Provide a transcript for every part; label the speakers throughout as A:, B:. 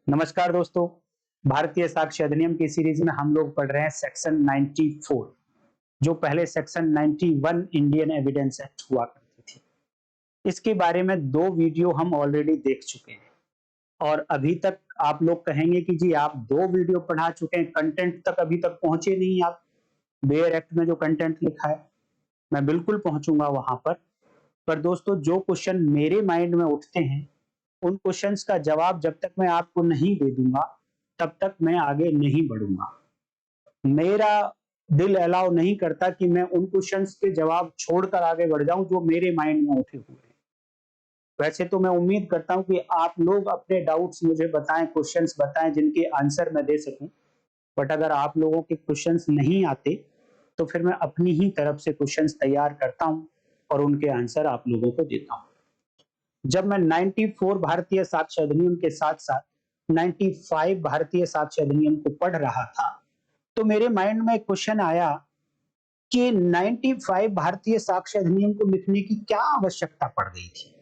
A: नमस्कार दोस्तों। भारतीय साक्ष्य अधिनियम की सीरीज में हम लोग पढ़ रहे हैं सेक्शन 94, जो पहले सेक्शन 91 इंडियन एविडेंस एक्ट हुआ करती थी। इसके बारे में 2 वीडियो हम ऑलरेडी देख चुके हैं और अभी तक आप लोग कहेंगे कि जी आप 2 वीडियो पढ़ा चुके हैं, कंटेंट तक अभी तक पहुंचे नहीं आप। बेयर एक्ट में जो कंटेंट लिखा है मैं बिल्कुल पहुंचूंगा वहां पर दोस्तों जो क्वेश्चन मेरे माइंड में उठते हैं उन क्वेश्चंस का जवाब जब तक मैं आपको नहीं दे दूंगा तब तक मैं आगे नहीं बढ़ूंगा। मेरा दिल अलाउ नहीं करता कि मैं उन क्वेश्चंस के जवाब छोड़कर आगे बढ़ जाऊं जो मेरे माइंड में उठे हुए हैं। वैसे तो मैं उम्मीद करता हूं कि आप लोग अपने डाउट्स मुझे बताएं, क्वेश्चंस बताएं जिनके आंसर मैं दे सकूं। बट अगर आप लोगों के क्वेश्चंस नहीं आते तो फिर मैं अपनी ही तरफ से क्वेश्चंस तैयार करता हूं और उनके आंसर आप लोगों को देता हूं। जब मैं 94 भारतीय साक्ष्य अधिनियम के साथ साथ 95 भारतीय साक्ष्य अधिनियम को पढ़ रहा था तो मेरे माइंड में एक क्वेश्चन आया कि 95 भारतीय साक्ष्य अधिनियम को लिखने की क्या आवश्यकता पड़ गई थी।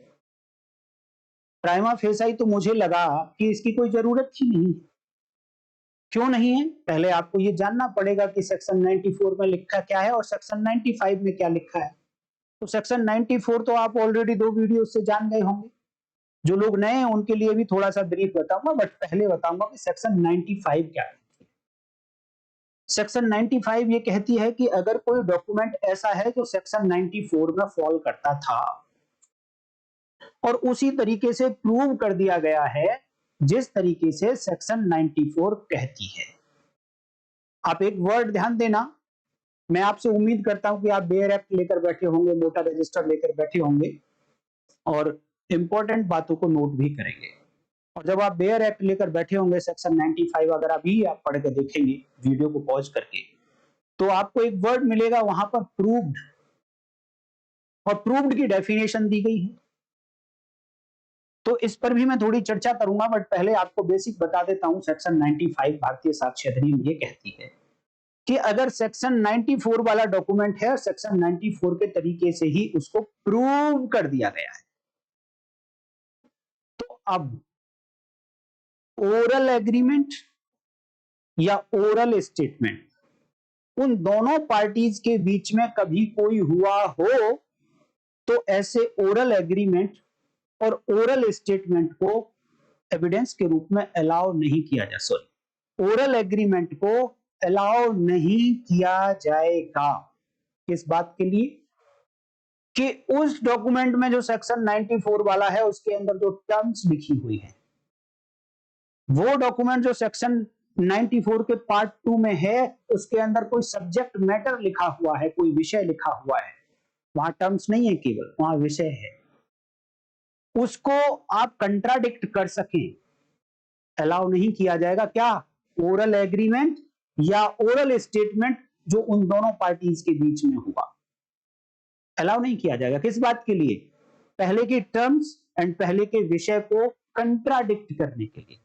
A: प्राइमा फेसाई तो मुझे लगा कि इसकी कोई जरूरत ही नहीं है। क्यों नहीं है? पहले आपको यह जानना पड़ेगा कि सेक्शन 94 में लिखा क्या है और सेक्शन 95 में क्या लिखा है। तो सेक्शन 94 तो आप ऑलरेडी 2 वीडियो से जान गए होंगे। जो लोग नए हैं उनके लिए भी थोड़ा सा ब्रीफ बताऊंगा, बट पहले बताऊंगा कि सेक्शन 95 क्या है। सेक्शन 95 ये कहती है कि अगर कोई डॉक्यूमेंट ऐसा है जो सेक्शन 94 में फॉल करता था और उसी तरीके से प्रूव कर दिया गया है जिस तरीके से सेक्शन 94 कहती है। आप एक वर्ड ध्यान देना, मैं आपसे उम्मीद करता हूं कि आप बेयर एक्ट लेकर बैठे होंगे, वोटर रजिस्टर लेकर बैठे होंगे और इंपॉर्टेंट बातों को नोट भी करेंगे। और जब आप बेयर एक्ट लेकर बैठे होंगे सेक्शन 95 अगर अभी आप पढ़ के देखेंगे वीडियो को पॉज करके तो आपको एक वर्ड मिलेगा वहां पर प्रूव्ड, और प्रूव्ड की डेफिनेशन दी गई है। तो इस पर भी मैं थोड़ी चर्चा करूंगा, बट पहले आपको बेसिक बता देता हूं। सेक्शन 95 भारतीय साक्ष्य अधिनियम ये कहती है कि अगर सेक्शन 94 वाला डॉक्यूमेंट है, सेक्शन 94 के तरीके से ही उसको प्रूव कर दिया गया है, तो अब ओरल एग्रीमेंट या ओरल स्टेटमेंट, उन दोनों पार्टीज के बीच में कभी कोई हुआ हो तो ऐसे ओरल एग्रीमेंट और ओरल स्टेटमेंट को एविडेंस के रूप में अलाउ नहीं किया जा ओरल एग्रीमेंट को अलाउ नहीं किया जाएगा। किस बात के लिए? कि उस डॉक्यूमेंट में जो सेक्शन 94 वाला है उसके अंदर जो टर्म्स लिखी हुई है, वो डॉक्यूमेंट जो सेक्शन 94 के पार्ट 2 में है उसके अंदर कोई सब्जेक्ट मैटर लिखा हुआ है, कोई विषय लिखा हुआ है। वहां टर्म्स नहीं है, केवल वहां विषय है। उसको आप कंट्राडिक्ट कर सकें, अलाउ नहीं किया जाएगा। क्या? ओरल एग्रीमेंट या ओरल स्टेटमेंट जो उन दोनों पार्टीज के बीच में हुआ, अलाउ नहीं किया जाएगा। किस बात के लिए? पहले की टर्म्स एंड पहले के विषय को कंट्राडिक्ट करने के लिए,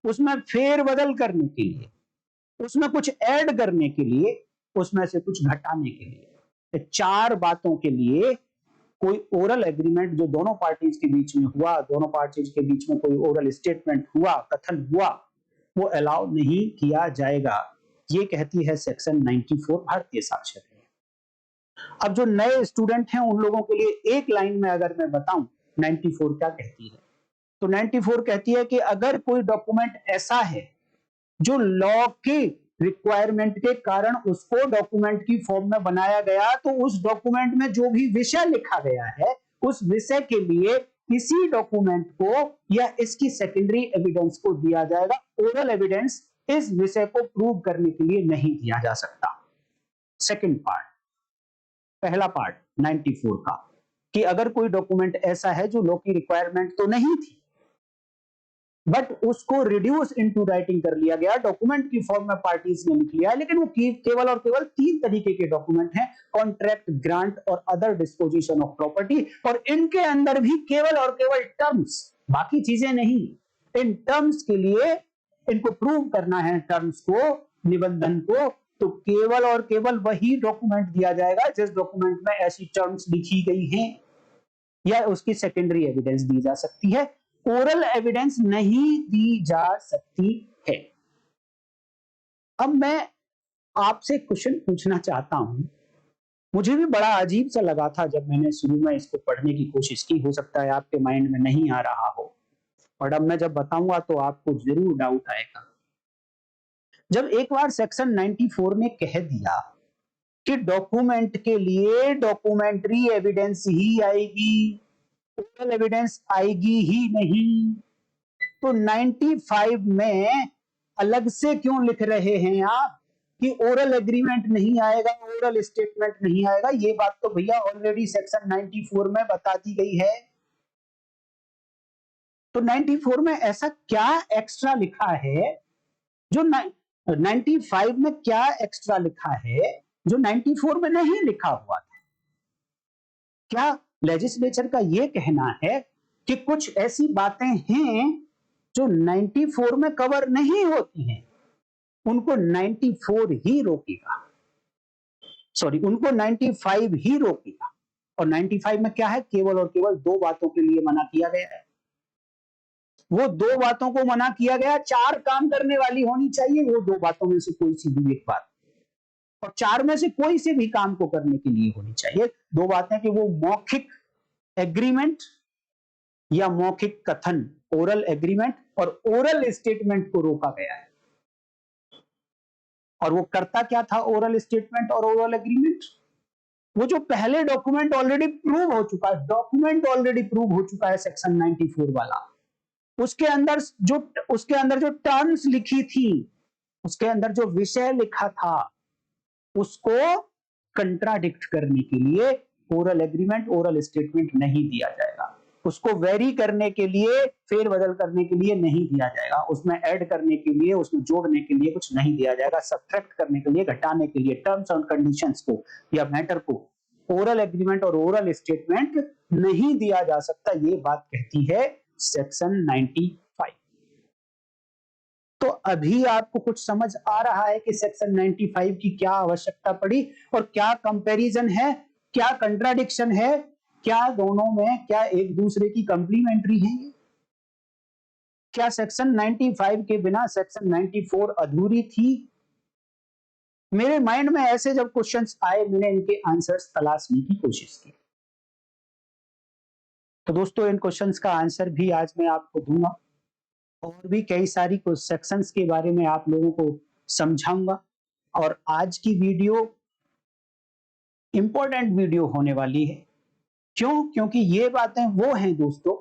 A: उसमें फेरबदल करने के लिए, उसमें कुछ ऐड करने के लिए, उसमें से कुछ घटाने के लिए। 4 बातों के लिए कोई ओरल एग्रीमेंट जो दोनों पार्टीज के बीच में हुआ, दोनों पार्टीज के बीच में कोई ओरल स्टेटमेंट हुआ, कथन हुआ, वो अलाउ नहीं किया जाएगा। ये कहती है सेक्शन 94 भारतीय साक्ष्य अधिनियम। अब जो नए स्टूडेंट हैं उन लोगों के लिए एक लाइन में अगर मैं बताऊं 94 क्या कहती है, तो 94 कहती है कि अगर कोई डॉक्यूमेंट ऐसा है जो लॉ के रिक्वायरमेंट के कारण उसको डॉक्यूमेंट की फॉर्म में बनाया गया, तो उस डॉक्यूमेंट में जो भी विषय लिखा गया है उस विषय के लिए इसी डॉक्यूमेंट को या इसकी सेकेंडरी एविडेंस को दिया जाएगा। ओरल एविडेंस इस विषय को प्रूव करने के लिए नहीं दिया जा सकता। सेकंड पार्ट, पहला पार्ट 94 का, कि अगर कोई डॉक्यूमेंट ऐसा है जो लॉ की रिक्वायरमेंट तो नहीं थी बट उसको रिड्यूस इनटू राइटिंग कर लिया गया, डॉक्यूमेंट की फॉर्म में पार्टीज ने लिख लिया है, लेकिन वो केवल और केवल 3 तरीके के डॉक्यूमेंट हैं, कॉन्ट्रैक्ट, ग्रांट और अदर डिस्पोजिशन ऑफ प्रॉपर्टी, और इनके अंदर भी केवल और केवल टर्म्स, बाकी चीजें नहीं। इन टर्म्स के लिए इनको प्रूव करना है, टर्म्स को, निबंधन को, तो केवल और केवल वही डॉक्यूमेंट दिया जाएगा जिस डॉक्यूमेंट में ऐसी टर्म्स लिखी गई हैं या उसकी सेकेंडरी एविडेंस दी जा सकती है। ओरल एविडेंस नहीं दी जा सकती है। अब मैं आपसे क्वेश्चन पूछना चाहता हूं, मुझे भी बड़ा अजीब सा लगा था जब मैंने शुरू में इसको पढ़ने की कोशिश की, हो सकता है आपके माइंड में नहीं आ रहा हो, और अब मैं जब बताऊंगा तो आपको जरूर डाउट आएगा। जब एक बार सेक्शन 94 ने कह दिया कि डॉक्यूमेंट के लिए डॉक्यूमेंट्री एविडेंस ही आएगी, ओरल एविडेंस आएगी ही नहीं, तो 95 में अलग से क्यों लिख रहे हैं आप कि ओरल एग्रीमेंट नहीं आएगा, ओरल स्टेटमेंट नहीं आएगा? ये बात तो भैया ऑलरेडी सेक्शन 94 में बता दी गई है। तो 94 में ऐसा क्या एक्स्ट्रा लिखा है जो 95 में क्या एक्स्ट्रा लिखा है जो 94 में नहीं लिखा हुआ था? क्या लेजिस्लेचर का यह कहना है कि कुछ ऐसी बातें हैं जो 94 में कवर नहीं होती हैं, उनको 94 ही रोकेगा, सॉरी उनको 95 ही रोकेगा? और 95 में क्या है? केवल और केवल दो बातों के लिए मना किया गया है। वो दो बातों को मना किया गया, चार काम करने वाली होनी चाहिए, वो दो बातों में से कोई सी भी एक बात, और चार में से कोई से भी काम को करने के लिए होनी चाहिए। दो बातें कि वो मौखिक एग्रीमेंट या मौखिक कथन, ओरल एग्रीमेंट और ओरल स्टेटमेंट को रोका गया है। और वो करता क्या था ओरल स्टेटमेंट और ओरल एग्रीमेंट? वो जो पहले डॉक्यूमेंट ऑलरेडी प्रूव हो चुका है, डॉक्यूमेंट ऑलरेडी प्रूव हो चुका है सेक्शन 94 वाला, उसके अंदर जो टर्म्स लिखी थी, उसके अंदर जो विषय लिखा था, उसको कंट्राडिक्ट करने के लिए ओरल एग्रीमेंट, ओरल स्टेटमेंट नहीं दिया जाएगा। उसको वेरी करने के लिए, फेरबदल करने के लिए नहीं दिया जाएगा। उसमें ऐड करने के लिए, उसमें जोड़ने के लिए कुछ नहीं दिया जाएगा। सब्ट्रैक्ट करने के लिए, घटाने के लिए, टर्म्स और कंडीशंस को या मैटर को ओरल एग्रीमेंट और ओरल स्टेटमेंट नहीं दिया जा सकता। ये बात कहती है सेक्शन 95। तो अभी आपको कुछ समझ आ रहा है कि सेक्शन 95 की क्या आवश्यकता पड़ी और क्या कंपैरिजन है, क्या कंट्राडिक्शन है, क्या दोनों में क्या एक दूसरे की कंप्लीमेंट्री है? क्या सेक्शन 95 के बिना सेक्शन 94 अधूरी थी? मेरे माइंड में ऐसे जब क्वेश्चंस आए, मैंने इनके आंसर्स तलाशने की कोशिश की। तो दोस्तों, इन क्वेश्चंस का आंसर भी आज मैं आपको दूंगा और भी कई सारी कुछ सेक्शंस के बारे में आप लोगों को समझाऊंगा। और आज की वीडियो इंपॉर्टेंट वीडियो होने वाली है। क्यों? क्योंकि ये बातें वो हैं दोस्तों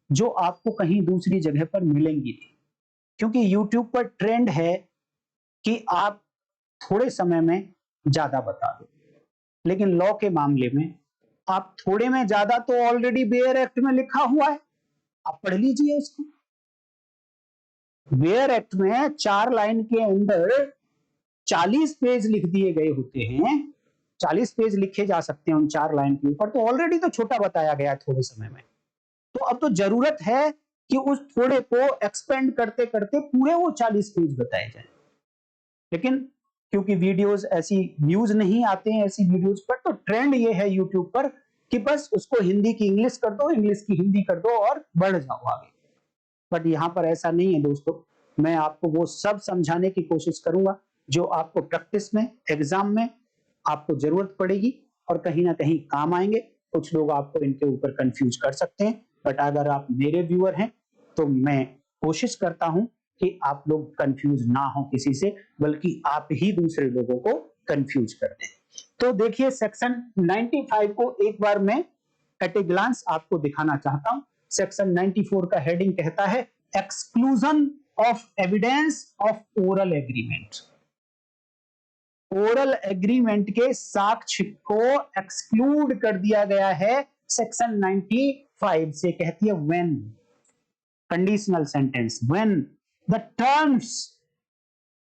A: जो आपको कहीं दूसरी जगह पर मिलेंगी नहीं। क्योंकि YouTube पर ट्रेंड है कि आप थोड़े समय में ज्यादा बता दो, लेकिन लॉ के मामले में आप थोड़े में ज्यादा तो ऑलरेडी बेयर एक्ट में लिखा हुआ है, आप पढ़ लीजिए उसको। बेयर एक्ट में 4 लाइन के अंदर 40 पेज लिख दिए गए होते हैं। 40 पेज लिखे जा सकते हैं उन 4 लाइन के ऊपर, तो ऑलरेडी तो छोटा बताया गया है थोड़े समय में। तो अब तो जरूरत है कि उस थोड़े को एक्सपेंड करते करते पूरे वो 40 पेज बताए जाए। लेकिन क्योंकि वीडियोस ऐसी व्यूज नहीं आते हैं ऐसी वीडियोस पर, तो ट्रेंड ये है यूट्यूब पर कि बस उसको हिंदी की इंग्लिश कर दो, इंग्लिश की हिंदी कर दो और बढ़ जाओ आगे। बट यहां पर ऐसा नहीं है दोस्तों। मैं आपको वो सब समझाने की कोशिश करूंगा जो आपको प्रैक्टिस में, एग्जाम में आपको जरूरत पड़ेगी और कहीं ना कहीं काम आएंगे। कुछ लोग आपको इनके ऊपर कंफ्यूज कर सकते हैं, बट अगर आप मेरे व्यूअर हैं तो मैं कोशिश करता हूं कि आप लोग कंफ्यूज ना हो किसी से, बल्कि आप ही दूसरे लोगों को कंफ्यूज कर दें। तो देखिए, सेक्शन 95 को एक बार मैं एट ए ग्लांस आपको दिखाना चाहता हूं। सेक्शन 94 का हेडिंग कहता है exclusion of evidence of oral agreement. Oral agreement के साक्ष्य को एक्सक्लूड कर दिया गया है सेक्शन 95 से। कहती है when, conditional sentence, when the terms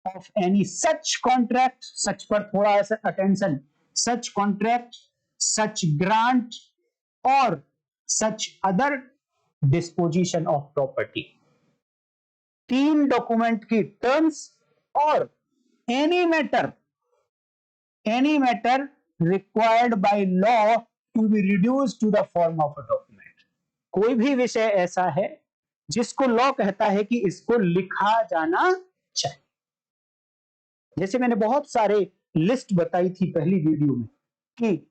A: of any such contract, such पर थोड़ा सा attention, such contract, such grant or such other disposition of property, 3 document की terms or any matter required by law to be reduced to the form of a document. कोई भी विषय ऐसा है जिसको लॉ कहता है कि इसको लिखा जाना चाहिए। जैसे मैंने बहुत सारे लिस्ट बताई थी पहली वीडियो में कि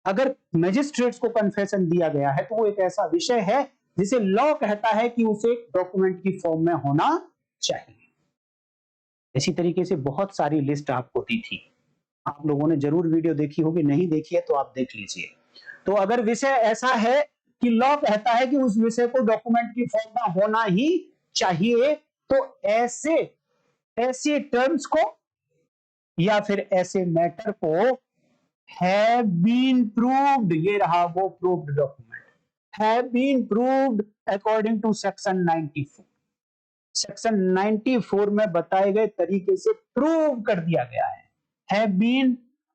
A: अगर मैजिस्ट्रेट्स को कन्फेशन दिया गया है तो वो एक ऐसा विषय है जिसे लॉ कहता है कि उसे डॉक्यूमेंट की फॉर्म में होना चाहिए। इसी तरीके से बहुत सारी लिस्ट आपको दी थी, आप लोगों ने जरूर वीडियो देखी होगी, नहीं देखी है तो आप देख लीजिए। तो अगर विषय ऐसा है कि लॉ कहता है कि उस विषय को डॉक्यूमेंट की फॉर्म में होना ही चाहिए, तो ऐसे ऐसे टर्म्स को या फिर ऐसे मैटर को हैव बीन प्रूव्ड, ये रहा वो proved document, have been proved according to section 94। Section 94 में बताए गए तरीके से प्रूव कर दिया गया है, हैव बीन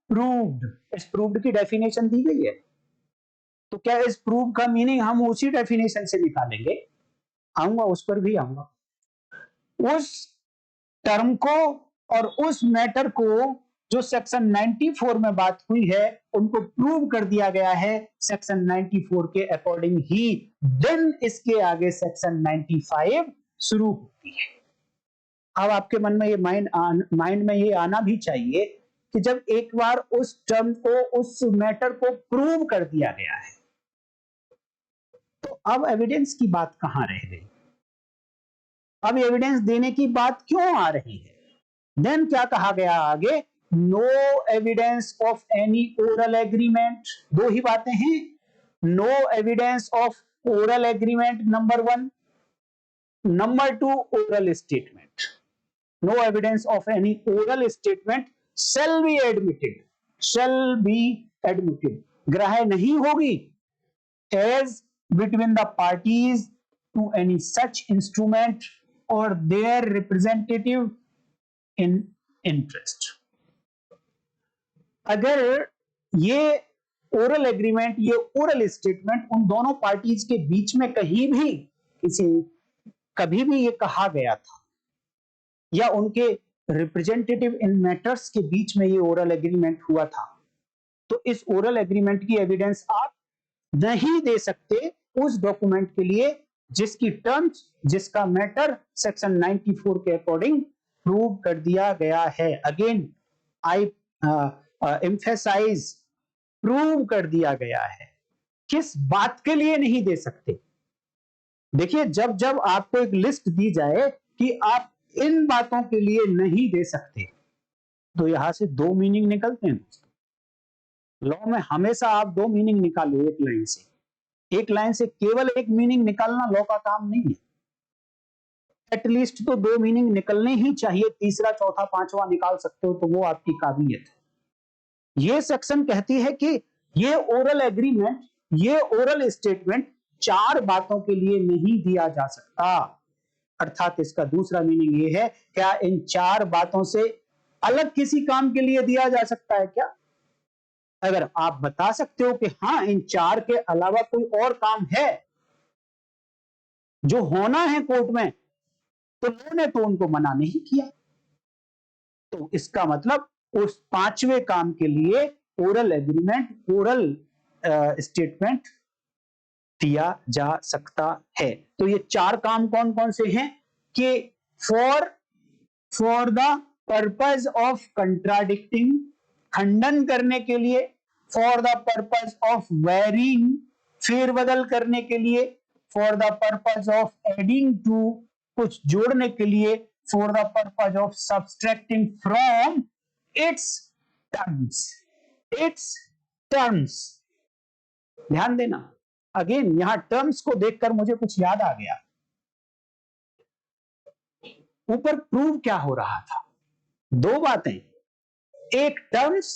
A: प्रूव्ड। इस प्रूव्ड की डेफिनेशन दी गई है, तो क्या इस प्रूव का मीनिंग हम उसी डेफिनेशन से निकालेंगे? आऊंगा, उस पर भी आऊंगा। उस टर्म को और उस मैटर को जो सेक्शन 94 में बात हुई है उनको प्रूव कर दिया गया है सेक्शन 94 के अकॉर्डिंग ही, देन इसके आगे सेक्शन 95 शुरू होती है। अब आपके मन में ये माइंड में ये आना भी चाहिए कि जब एक बार उस टर्म को, उस मैटर को प्रूव कर दिया गया है, तो अब एविडेंस की बात कहां रह गई? अब एविडेंस देने की बात क्यों आ रही है? देन क्या कहा गया आगे? No evidence of any oral agreement. दो ही बातें हैं, no evidence of oral agreement number 1, number 2 oral statement. No evidence of any oral statement shall be admitted, shall be admitted, ग्राह्य नहीं होगी as between the parties to any such instrument or their representative in interest। अगर ये oral agreement, ये oral statement उन दोनों parties के बीच में कहीं भी कभी भी ये कहा गया था, या उनके रिप्रेजेंटेटिव इन मैटर्स के बीच में ये ओरल एग्रीमेंट हुआ था, तो इस ओरल एग्रीमेंट की एविडेंस आप नहीं दे सकते उस डॉक्यूमेंट के लिए जिसकी टर्म्स, जिसका मैटर सेक्शन 94 के अकॉर्डिंग प्रूव कर दिया गया है। अगेन आई एम्फेसाइज, प्रूव कर दिया गया है। किस बात के लिए नहीं दे सकते? देखिए, जब जब आपको एक लिस्ट दी जाए कि आप इन बातों के लिए नहीं दे सकते, तो यहां से दो मीनिंग निकलते हैं। लॉ में हमेशा आप दो मीनिंग निकालो एक लाइन से, एक लाइन से केवल एक मीनिंग निकालना लॉ का काम नहीं है। एटलीस्ट तो दो मीनिंग निकलने ही चाहिए, तीसरा चौथा पांचवा निकाल सकते हो तो वो आपकी काबिलियत है। ये सेक्शन कहती है कि ये ओरल एग्रीमेंट, ये ओरल स्टेटमेंट चार बातों के लिए नहीं दिया जा सकता। अर्थात इसका दूसरा मीनिंग ये है, क्या इन चार बातों से अलग किसी काम के लिए दिया जा सकता है क्या? अगर आप बता सकते हो कि हाँ, इन चार के अलावा कोई और काम है जो होना है कोर्ट में, तो लॉ ने तो उनको मना नहीं किया, तो इसका मतलब उस पांचवें काम के लिए ओरल एग्रीमेंट, ओरल स्टेटमेंट दिया जा सकता है। तो ये चार काम कौन कौन से हैं? कि for the purpose of contradicting, खंडन करने के लिए, for the purpose of varying, फेरबदल करने के लिए, for the purpose of adding to, कुछ जोड़ने के लिए, for the purpose of subtracting from its terms, its terms. ध्यान देना, अगेन यहां टर्म्स को देखकर मुझे कुछ याद आ गया। ऊपर प्रूव क्या हो रहा था? दो बातें, एक टर्म्स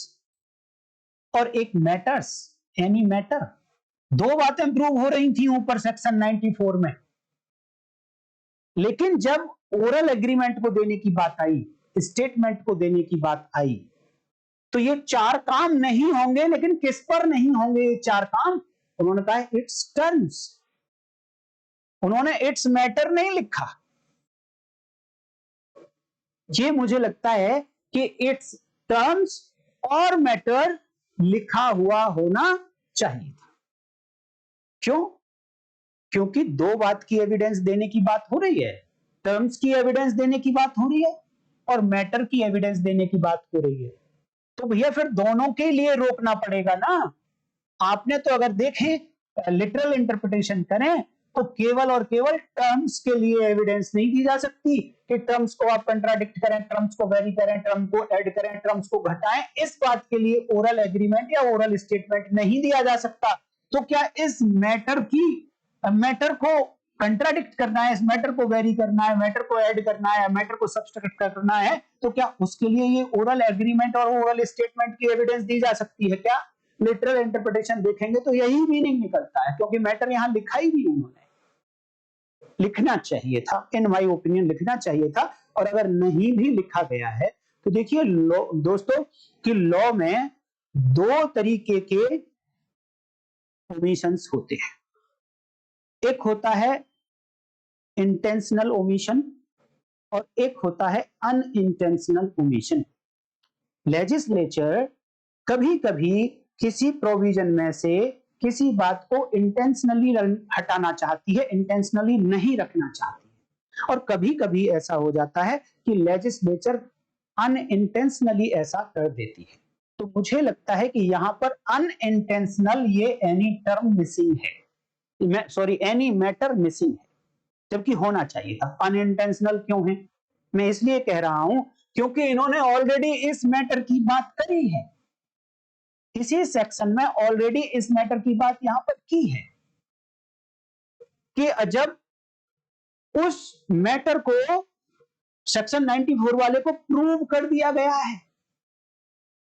A: और एक मैटर्स, एनी मैटर। दो बातें प्रूव हो रही थी ऊपर सेक्शन 94 में। लेकिन जब ओरल एग्रीमेंट को देने की बात आई, स्टेटमेंट को देने की बात आई, तो ये चार काम नहीं होंगे। लेकिन किस पर नहीं होंगे ये चार काम? उन्होंने कहा इट्स टर्म्स, उन्होंने इट्स मैटर नहीं लिखा। ये मुझे लगता है कि इट्स टर्म्स और मैटर लिखा हुआ होना चाहिए था। क्यों? क्योंकि दो बात की एविडेंस देने की बात हो रही है, टर्म्स की एविडेंस देने की बात हो रही है और मैटर की एविडेंस देने की बात हो रही है। तो भैया फिर दोनों के लिए रोकना पड़ेगा ना। आपने तो अगर देखें लिटरल इंटरप्रिटेशन करें तो केवल और केवल टर्म्स के लिए एविडेंस नहीं दी जा सकती कि टर्म्स को आप कंट्राडिक्ट करें, टर्म्स को वेरी करें, टर्म को ऐड करें, टर्म्स को घटाएं। इस बात के लिए ओरल एग्रीमेंट या ओरल स्टेटमेंट नहीं दिया जा सकता। तो क्या इस मैटर को कंट्राडिक्ट करना है, इस मैटर को वेरी करना है, मैटर को ऐड करना है, मैटर को सब्सट्रैक्ट करना है, तो क्या उसके लिए ये ओरल एग्रीमेंट और ओरल स्टेटमेंट की एविडेंस दी जा सकती है क्या? लिटरल इंटरप्रिटेशन देखेंगे तो यही मीनिंग निकलता है, क्योंकि मैटर यहां लिखा ही नहीं, उन्होंने लिखना चाहिए था, इन माय ओपिनियन लिखना चाहिए था। और अगर नहीं भी लिखा गया है तो देखिए दोस्तों कि लॉ में दो तरीके के ओमिशंस होते हैं। एक होता है इंटेंशनल ओमिशन और एक होता है अनइंटेंशनल ओमिशन। लेजिस्लेचर कभी कभी किसी प्रोविजन में से किसी बात को इंटेंशनली हटाना चाहती है, इंटेंशनली नहीं रखना चाहती है, और कभी कभी ऐसा हो जाता है कि लेजिस्लेचर अनइंटेंशनली ऐसा कर देती है। तो मुझे लगता है कि यहां पर अनइंटेंशनल ये एनी टर्म मिसिंग है, सॉरी एनी मैटर मिसिंग है, जबकि होना चाहिए था। अनइंटेंशनल क्यों है? मैं इसलिए कह रहा हूं क्योंकि इन्होंने ऑलरेडी इस मैटर की बात करी है, इसी सेक्शन में ऑलरेडी इस मैटर की बात यहां पर की है कि जब उस मैटर को सेक्शन 94 वाले को प्रूव कर दिया गया है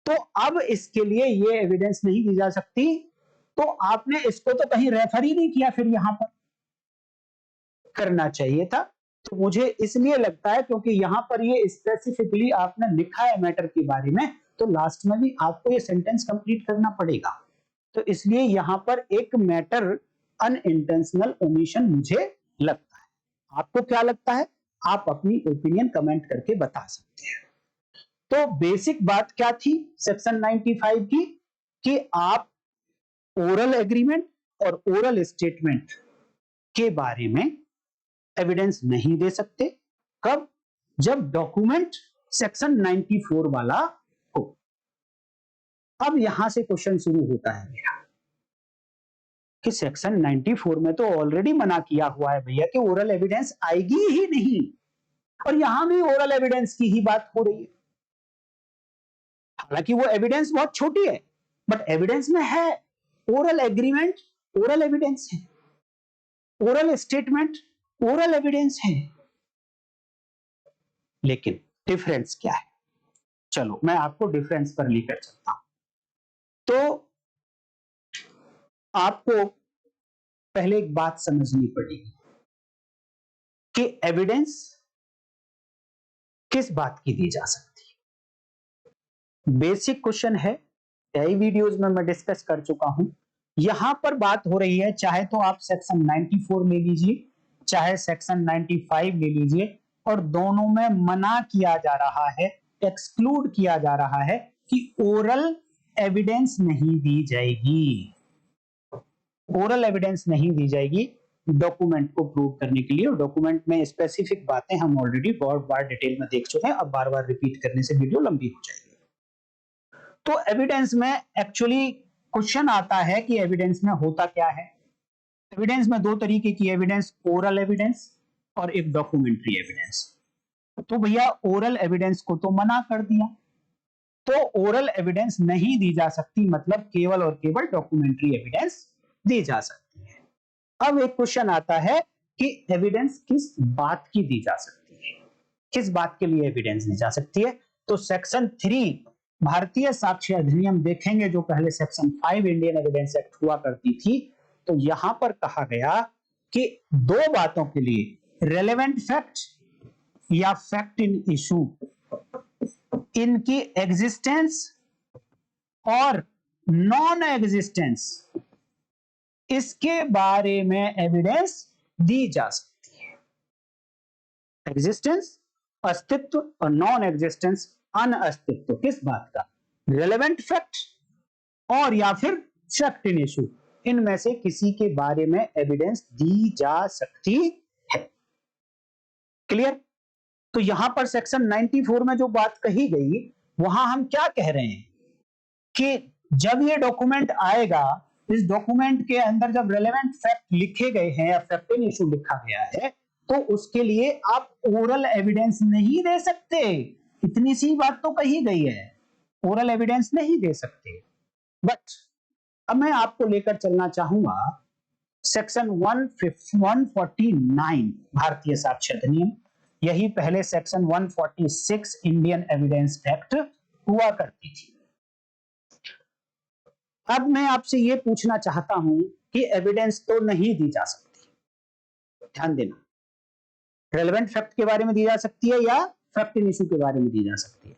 A: तो अब इसके लिए ये एविडेंस नहीं दी जा सकती। तो आपने इसको तो कहीं रेफर ही नहीं किया, फिर यहां पर करना चाहिए था। तो मुझे इसलिए लगता है क्योंकि यहां पर ये स्पेसिफिकली आपने लिखा है मैटर के बारे में, तो लास्ट में भी आपको ये सेंटेंस कंप्लीट करना पड़ेगा। तो इसलिए यहां पर एक मैटर अनइंटेंशनल ओमिशन मुझे लगता है। आपको क्या लगता है? आप अपनी ओपिनियन कमेंट करके बता सकते हैं। तो बेसिक बात क्या थी सेक्शन 95 की कि आप ओरल एग्रीमेंट और ओरल स्टेटमेंट के बारे में एविडेंस नहीं दे सकते। कब? जब डॉक्यूमेंट सेक्शन 94 वाला हो। अब यहां से क्वेश्चन शुरू होता है मेरा कि सेक्शन 94 में तो ऑलरेडी मना किया हुआ है भैया कि ओरल एविडेंस आएगी ही नहीं, और यहां भी ओरल एविडेंस की ही बात हो रही है। हालांकि वो एविडेंस बहुत छोटी है, बट एविडेंस में है। ओरल एग्रीमेंट ओरल एविडेंस है, ओरल स्टेटमेंट ओरल एविडेंस है, लेकिन डिफरेंस क्या है? चलो मैं आपको डिफरेंस पर लेकर चलता हूं। तो आपको पहले एक बात समझनी पड़ेगी कि एविडेंस किस बात की दी जा सकती है। बेसिक क्वेश्चन है, कई वीडियोस में मैं डिस्कस कर चुका हूं। यहां पर बात हो रही है, चाहे तो आप सेक्शन 94 ले लीजिए, चाहे सेक्शन 95 ले लीजिए, और दोनों में मना किया जा रहा है, एक्सक्लूड किया जा रहा है कि ओरल एविडेंस नहीं दी जाएगी। ओरल एविडेंस नहीं दी जाएगी डॉक्यूमेंट को प्रूव करने के लिए। और डॉक्यूमेंट में स्पेसिफिक बातें हम ऑलरेडी बहुत बार डिटेल में देख चुके हैं, अब बार बार रिपीट करने से वीडियो लंबी हो जाएगी। तो एविडेंस में एक्चुअली क्वेश्चन आता है कि एविडेंस में होता क्या है। एविडेंस में दो तरीके की एविडेंस, ओरल एविडेंस और एक डॉक्यूमेंट्री एविडेंस। तो भैया ओरल एविडेंस को तो मना कर दिया, तो ओरल एविडेंस नहीं दी जा सकती, मतलब केवल और केवल डॉक्यूमेंट्री एविडेंस दी जा सकती है। अब एक क्वेश्चन आता है कि एविडेंस किस बात की दी जा सकती है, किस बात के लिए एविडेंस दी जा सकती है। तो सेक्शन 3 भारतीय साक्ष्य अधिनियम देखेंगे, जो पहले सेक्शन 5 इंडियन एविडेंस एक्ट हुआ करती थी। तो यहां पर कहा गया कि दो बातों के लिए रेलेवेंट फैक्ट या फैक्ट इन इशू, इनकी एग्जिस्टेंस और नॉन एग्जिस्टेंस, इसके बारे में एविडेंस दी जा सकती है। एग्जिस्टेंस अस्तित्व और नॉन एग्जिस्टेंस अनअस्तित्व, किस बात का? रेलेवेंट फैक्ट और या फिर फैक्ट इन इशू। इनमें से किसी के बारे में एविडेंस दी जा सकती है। क्लियर? तो यहां पर सेक्शन 94 में जो बात कही गई, वहां हम क्या कह रहे हैं कि जब ये डॉक्यूमेंट आएगा, इस डॉक्यूमेंट के अंदर जब रेलेवेंट फैक्ट लिखे गए हैं या फैक्ट इन इशू लिखा गया है, तो उसके लिए आप ओरल एविडेंस नहीं दे सकते। इतनी सी बात तो कही गई है, ओरल एविडेंस नहीं दे सकते। बट अब मैं आपको लेकर चलना चाहूंगा सेक्शन 149 भारतीय साक्ष्य अधिनियम। यही पहले सेक्शन 146 इंडियन एविडेंस एक्ट हुआ करती थी। अब मैं आपसे यह पूछना चाहता हूं कि एविडेंस तो नहीं दी जा सकती, ध्यान देना, रेलेवेंट फैक्ट के बारे में दी जा सकती है या फैक्ट इन इशू के बारे में दी जा सकती है।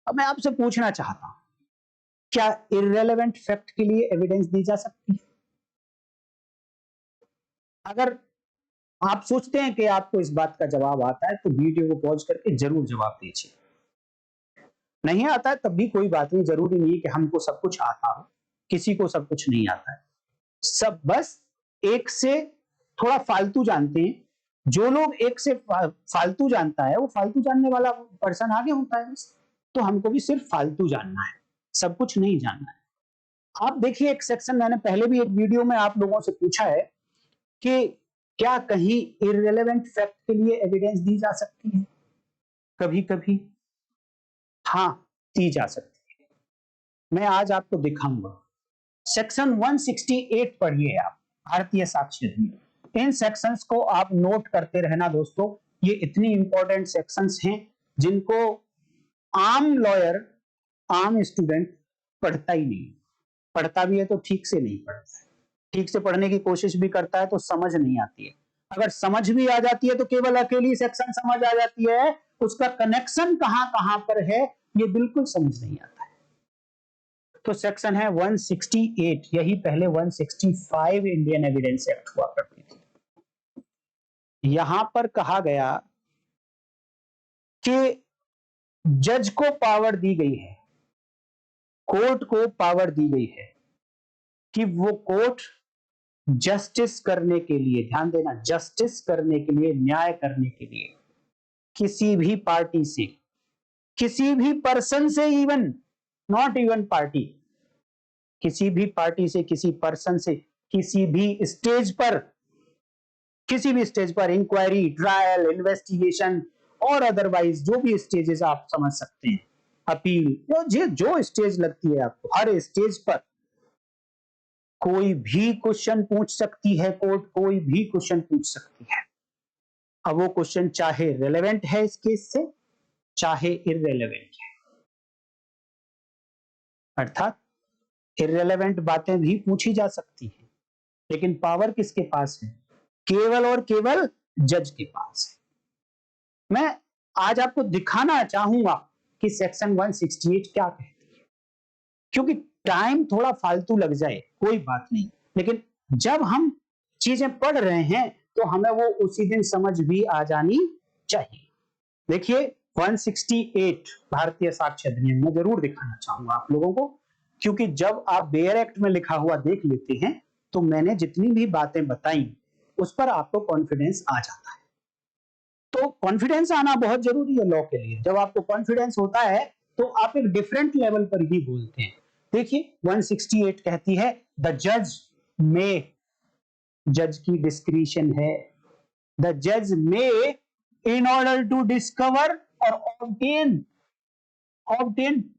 A: अब मैं आपसे पूछना चाहता हूं, क्या इररेलेवेंट फैक्ट के लिए एविडेंस दी जा सकती है? अगर आप सोचते हैं कि आपको इस बात का जवाब आता है तो वीडियो को पॉज करके जरूर जवाब दीजिए। नहीं आता है तब भी कोई बात नहीं, जरूरी नहीं कि हमको सब कुछ आता हो, किसी को सब कुछ नहीं आता है। सब बस एक से थोड़ा फालतू जानते हैं। जो लोग एक से फालतू जानता है वो फालतू जानने वाला पर्सन आगे होता है। तो हमको भी सिर्फ फालतू जानना है, सब कुछ नहीं जानना है। आप देखिए एक सेक्शन मैंने पहले भी एक वीडियो में आप लोगों से पूछा है कि क्या कहीं इररिलेवेंट फैक्ट के लिए एविडेंस दी जा सकती है? कभी कभी हाँ दी जा सकती है। मैं आज आपको दिखाऊंगा। सेक्शन 168 पढ़िए आप, भारतीय साक्ष्य अधिनियम। इन सेक्शंस को आप नोट करते रहना दोस्तों, ये इतनी इंपॉर्टेंट सेक्शंस हैं जिनको आम लॉयर, आम स्टूडेंट पढ़ता ही नहीं। पढ़ता भी है तो ठीक से नहीं पढ़ता है, ठीक से पढ़ने की कोशिश भी करता है तो समझ नहीं आती है। अगर समझ भी आ जाती है तो केवल अकेली सेक्शन समझ आ जाती है, उसका कनेक्शन कहां कहां पर है ये बिल्कुल समझ नहीं आता है। तो सेक्शन है 168, यही पहले 165 इंडियन एविडेंस एक्ट हुआ करती थी। यहां पर कहा गया कि जज को पावर दी गई है, कोर्ट को पावर दी गई है कि वो कोर्ट जस्टिस करने के लिए, ध्यान देना, जस्टिस करने के लिए, न्याय करने के लिए किसी भी पार्टी से, किसी भी पर्सन से, इवन नॉट इवन पार्टी, किसी भी पार्टी से, किसी पर्सन से, किसी भी स्टेज पर, किसी भी स्टेज पर, इंक्वायरी, ट्रायल, इन्वेस्टिगेशन और अदरवाइज जो भी स्टेजेस आप समझ सकते हैं, अपील, जो स्टेज लगती है आपको, हर स्टेज पर कोई भी क्वेश्चन पूछ सकती है कोर्ट, कोई भी क्वेश्चन पूछ सकती है। अब वो क्वेश्चन चाहे रेलेवेंट है इस केस से, चाहे इररेलेवेंट है, अर्थात इररेलेवेंट बातें भी पूछी जा सकती है, लेकिन पावर किसके पास है? केवल और केवल जज के पास है। मैं आज आपको दिखाना चाहूंगा कि सेक्शन 168 क्या कहती है, क्योंकि टाइम थोड़ा फालतू लग जाए कोई बात नहीं, लेकिन जब हम चीजें पढ़ रहे हैं तो हमें वो उसी दिन समझ भी आ जानी चाहिए। देखिए 168 भारतीय साक्ष्य अधिनियम में जरूर दिखाना चाहूंगा आप लोगों को, क्योंकि जब आप बेयर एक्ट में लिखा हुआ देख लेते हैं तो मैंने जितनी भी बातें बताई उस पर आपको कॉन्फिडेंस आ जाता है। तो कॉन्फिडेंस आना बहुत जरूरी है लॉ के लिए। जब आपको कॉन्फिडेंस होता है तो आप एक डिफरेंट लेवल पर ही बोलते हैं। देखिए 168 कहती है द जज में, जज की डिस्क्रिशन है, द जज में in order to discover or obtain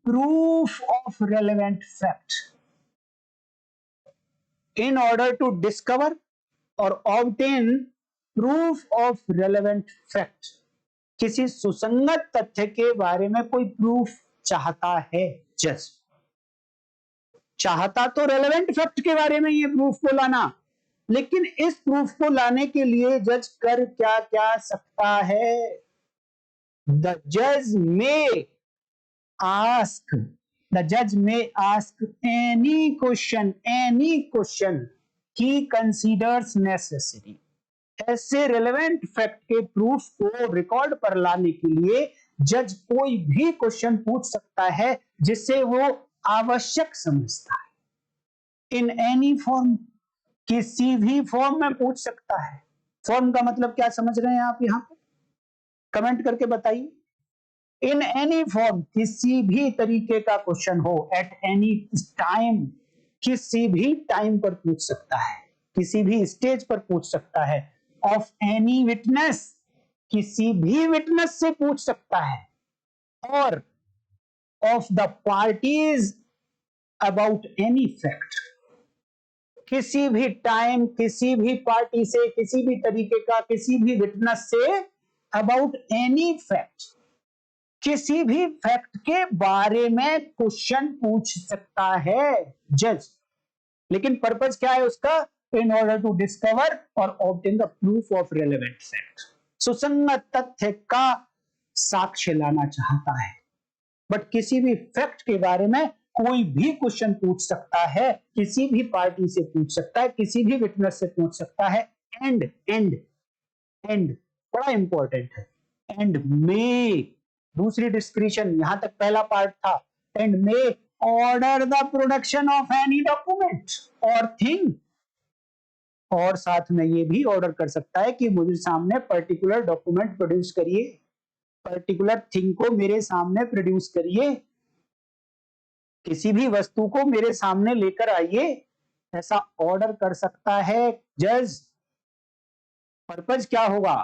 A: proof of relevant fact, in order to discover or obtain proof of relevant fact, किसी सुसंगत तथ्य के बारे में कोई प्रूफ चाहता है जज, चाहता तो रेलेवेंट फैक्ट के बारे में ये प्रूफ को लाना, लेकिन इस प्रूफ को लाने के लिए जज कर क्या क्या सकता है? The judge may ask, the judge may ask any question he considers necessary. ऐसे रेलेवेंट फैक्ट के प्रूफ को रिकॉर्ड पर लाने के लिए जज कोई भी क्वेश्चन पूछ सकता है जिसे वो आवश्यक समझता है, इन एनी फॉर्म, किसी भी फॉर्म में पूछ सकता है। फॉर्म का मतलब क्या समझ रहे हैं आप यहां पे? कमेंट करके बताइए। इन एनी फॉर्म, किसी भी तरीके का क्वेश्चन हो, एट एनी टाइम, किसी भी टाइम पर पूछ सकता है, किसी भी स्टेज पर पूछ सकता है। ऑफ एनी विटनेस, किसी भी विटनेस से पूछ सकता है। और of the parties about any fact, किसी भी टाइम, किसी भी पार्टी से, किसी भी तरीके का, किसी भी witness say about any fact, किसी भी फैक्ट के बारे में क्वेश्चन पूछ सकता है जज। लेकिन पर्पज क्या है उसका? इन ऑर्डर टू डिस्कवर और obtain the proof of relevant fact, सुसंगत तथ्य का साक्ष्य लाना चाहता है। बट किसी भी फैक्ट के बारे में कोई भी क्वेश्चन पूछ सकता है, किसी भी पार्टी से पूछ सकता है, किसी भी विटनेस से पूछ सकता है। एंड एंड एंड बड़ा इंपॉर्टेंट है। एंड मे, दूसरी डिस्क्रिप्शन, यहां तक पहला पार्ट था। And may order the production of any document और थिंग, और साथ में ये भी ऑर्डर कर सकता है कि मुझे सामने पर्टिकुलर डॉक्यूमेंट प्रोड्यूस करिए, पर्टिकुलर थिंग को मेरे सामने प्रोड्यूस करिए, किसी भी वस्तु को मेरे सामने लेकर आइए, ऐसा ऑर्डर कर सकता है जज। पर्पज क्या होगा?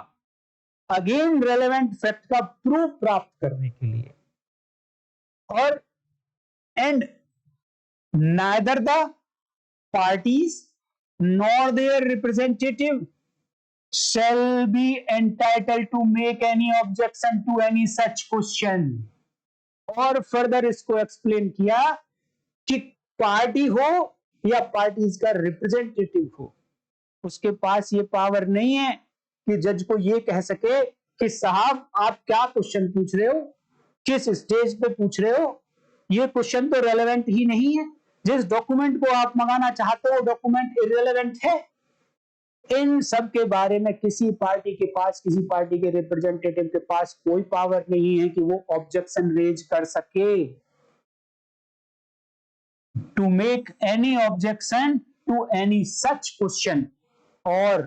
A: अगेन रेलेवेंट फैक्ट का प्रूफ प्राप्त करने के लिए। और and neither the parties nor their representative shall be entitled to make any objection to any such question। और फर्दर इसको एक्सप्लेन किया कि पार्टी हो या पार्टीज का रिप्रेजेंटेटिव हो, उसके पास ये पावर नहीं है कि जज को ये कह सके कि साहब आप क्या क्वेश्चन पूछ रहे हो, किस स्टेज पे पूछ रहे हो, ये क्वेश्चन तो रेलेवेंट ही नहीं है, जिस डॉक्यूमेंट को आप मंगाना चाहते हो डॉक्यूमेंट इररेलेवेंट है। इन सब के बारे में किसी पार्टी के पास, किसी पार्टी के रिप्रेजेंटेटिव के पास कोई पावर नहीं है कि वो ऑब्जेक्शन रेज कर सके। To make any objection to any such question और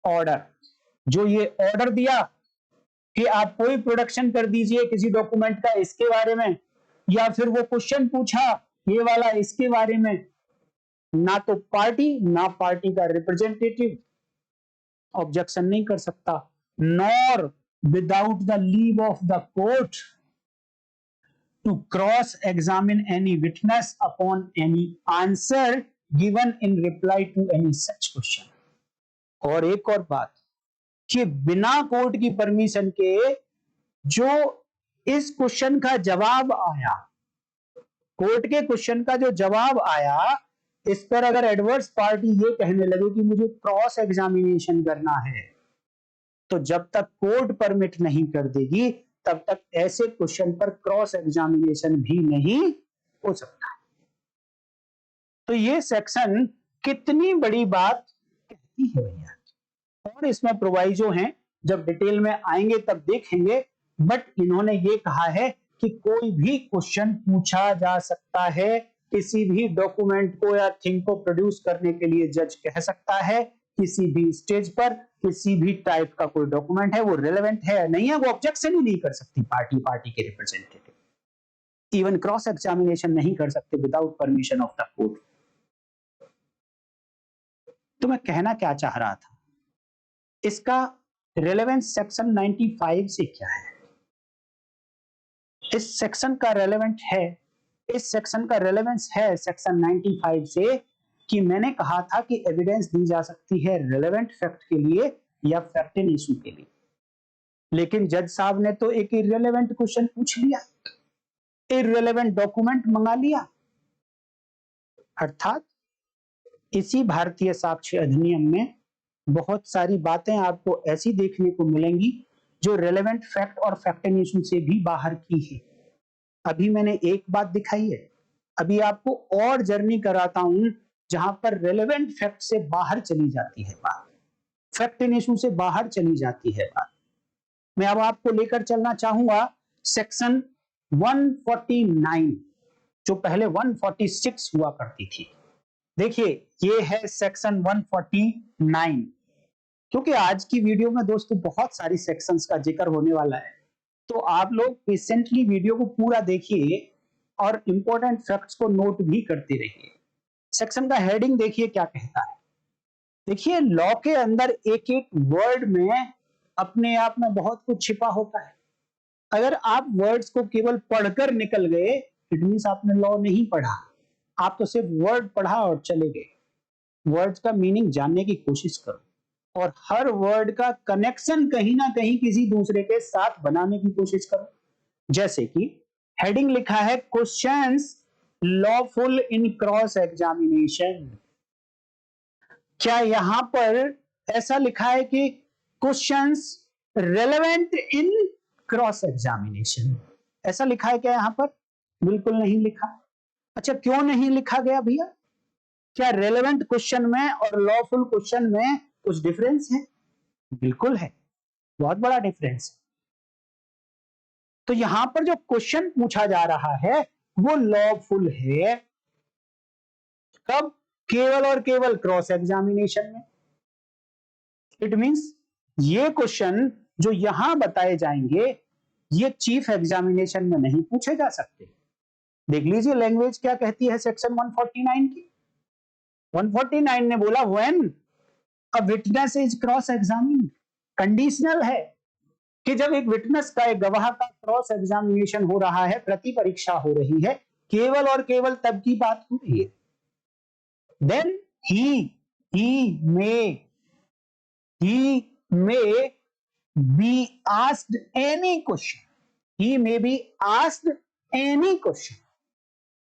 A: ऑर्डर, जो ये ऑर्डर दिया कि आप कोई प्रोडक्शन कर दीजिए किसी डॉक्यूमेंट का इसके बारे में, या फिर वो क्वेश्चन पूछा ये वाला इसके बारे में, ना तो पार्टी ना पार्टी का रिप्रेजेंटेटिव ऑब्जेक्शन नहीं कर सकता। Nor without the leave of the court to cross examine any witness upon any answer given in reply to any such question. और एक और बात कि बिना कोर्ट की परमिशन के जो इस क्वेश्चन का जवाब आया, कोर्ट के क्वेश्चन का जो जवाब आया, इस पर अगर एडवर्स पार्टी ये कहने लगे कि मुझे क्रॉस एग्जामिनेशन करना है, तो जब तक कोर्ट परमिट नहीं कर देगी तब तक ऐसे क्वेश्चन पर क्रॉस एग्जामिनेशन भी नहीं हो सकता। तो ये सेक्शन कितनी बड़ी बात कहती है भैया, और इसमें प्रोवाइजो हैं, जब डिटेल में आएंगे तब देखेंगे। बट इन्होंने ये कहा है कि कोई भी क्वेश्चन पूछा जा सकता है, किसी भी डॉक्यूमेंट को या थिंग को प्रोड्यूस करने के लिए जज कह सकता है, किसी भी स्टेज पर किसी भी टाइप का कोई डॉक्यूमेंट है वो रिलेवेंट है या नहीं है, वो ऑब्जेक्शन ही नहीं कर सकती पार्टी के रिप्रेजेंटेटिव। इवन क्रॉस एग्जामिनेशन नहीं कर सकते without permission of the court. तो मैं कहना क्या चाह रहा था, इसका रेलेवेंस सेक्शन 95 से क्या है? इस सेक्शन का रेलेवेंट है, इस सेक्शन का रेलेवेंस है सेक्शन 95 से, कि मैंने कहा था कि एविडेंस दी जा सकती है रेलेवेंट फैक्ट के लिए या फैक्ट इन इशू के लिए। लेकिन जज साहब ने तो एक इररिलेवेंट क्वेश्चन पूछ लिया, इररिलेवेंट डॉक्यूमेंट मंगा लिया। अर्थात इसी भारतीय साक्ष्य अधिनियम में बहुत सारी बातें आपको ऐसी देखने को मिलेंगी जो रेलेवेंट फैक्ट और फैक्ट इन इशू से भी बाहर की है। अभी मैंने एक बात दिखाई है, अभी आपको और जर्नी कराता हूं जहां पर रेलेवेंट फैक्ट से बाहर चली जाती है बात, फैक्ट इन इशू से बाहर चली जाती है बात। मैं अब आपको लेकर चलना चाहूंगा सेक्शन 149, जो पहले 146 हुआ करती थी। देखिए ये है सेक्शन 149। क्योंकि आज की वीडियो में दोस्तों बहुत सारी सेक्शंस का जिक्र होने वाला है, तो आप लोग पेशेंटली वीडियो को पूरा देखिए और इंपॉर्टेंट फैक्ट्स को नोट भी करते रहिए। सेक्शन का हेडिंग देखिए क्या कहता है। देखिए लॉ के अंदर एक एक वर्ड में अपने आप में बहुत कुछ छिपा होता है। अगर आप वर्ड्स को केवल पढ़कर निकल गए, इट मींस आपने लॉ नहीं पढ़ा, आप तो सिर्फ वर्ड पढ़ा और चले गए। वर्ड्स का मीनिंग जानने की कोशिश करो और हर वर्ड का कनेक्शन कहीं ना कहीं किसी दूसरे के साथ बनाने की कोशिश करो। जैसे कि हेडिंग लिखा है क्वेश्चंस लॉफुल इन क्रॉस एग्जामिनेशन। क्या यहां पर ऐसा लिखा है कि questions relevant in cross examination? ऐसा लिखा है क्या यहां पर? बिल्कुल नहीं लिखा। अच्छा क्यों नहीं लिखा गया भैया? क्या रेलेवेंट क्वेश्चन में और लॉफुल क्वेश्चन में कुछ डिफरेंस है? बिल्कुल है, बहुत बड़ा डिफरेंस। तो यहां पर जो क्वेश्चन पूछा जा रहा है वो लॉफुल है। कब? केवल और केवल क्रॉस एग्जामिनेशन में। इट मींस ये क्वेश्चन जो यहां बताए जाएंगे ये चीफ एग्जामिनेशन में नहीं पूछे जा सकते। देख लीजिए लैंग्वेज क्या कहती है सेक्शन 149 की। 149 ने बोला when a witness is cross examined, conditional है कि जब एक विटनेस का, एक गवाह का क्रॉस एग्जामिनेशन हो रहा है, प्रति परीक्षा हो रही है, केवल और केवल तब की बात हो रही है। Then he may be asked any question. He may be asked any question.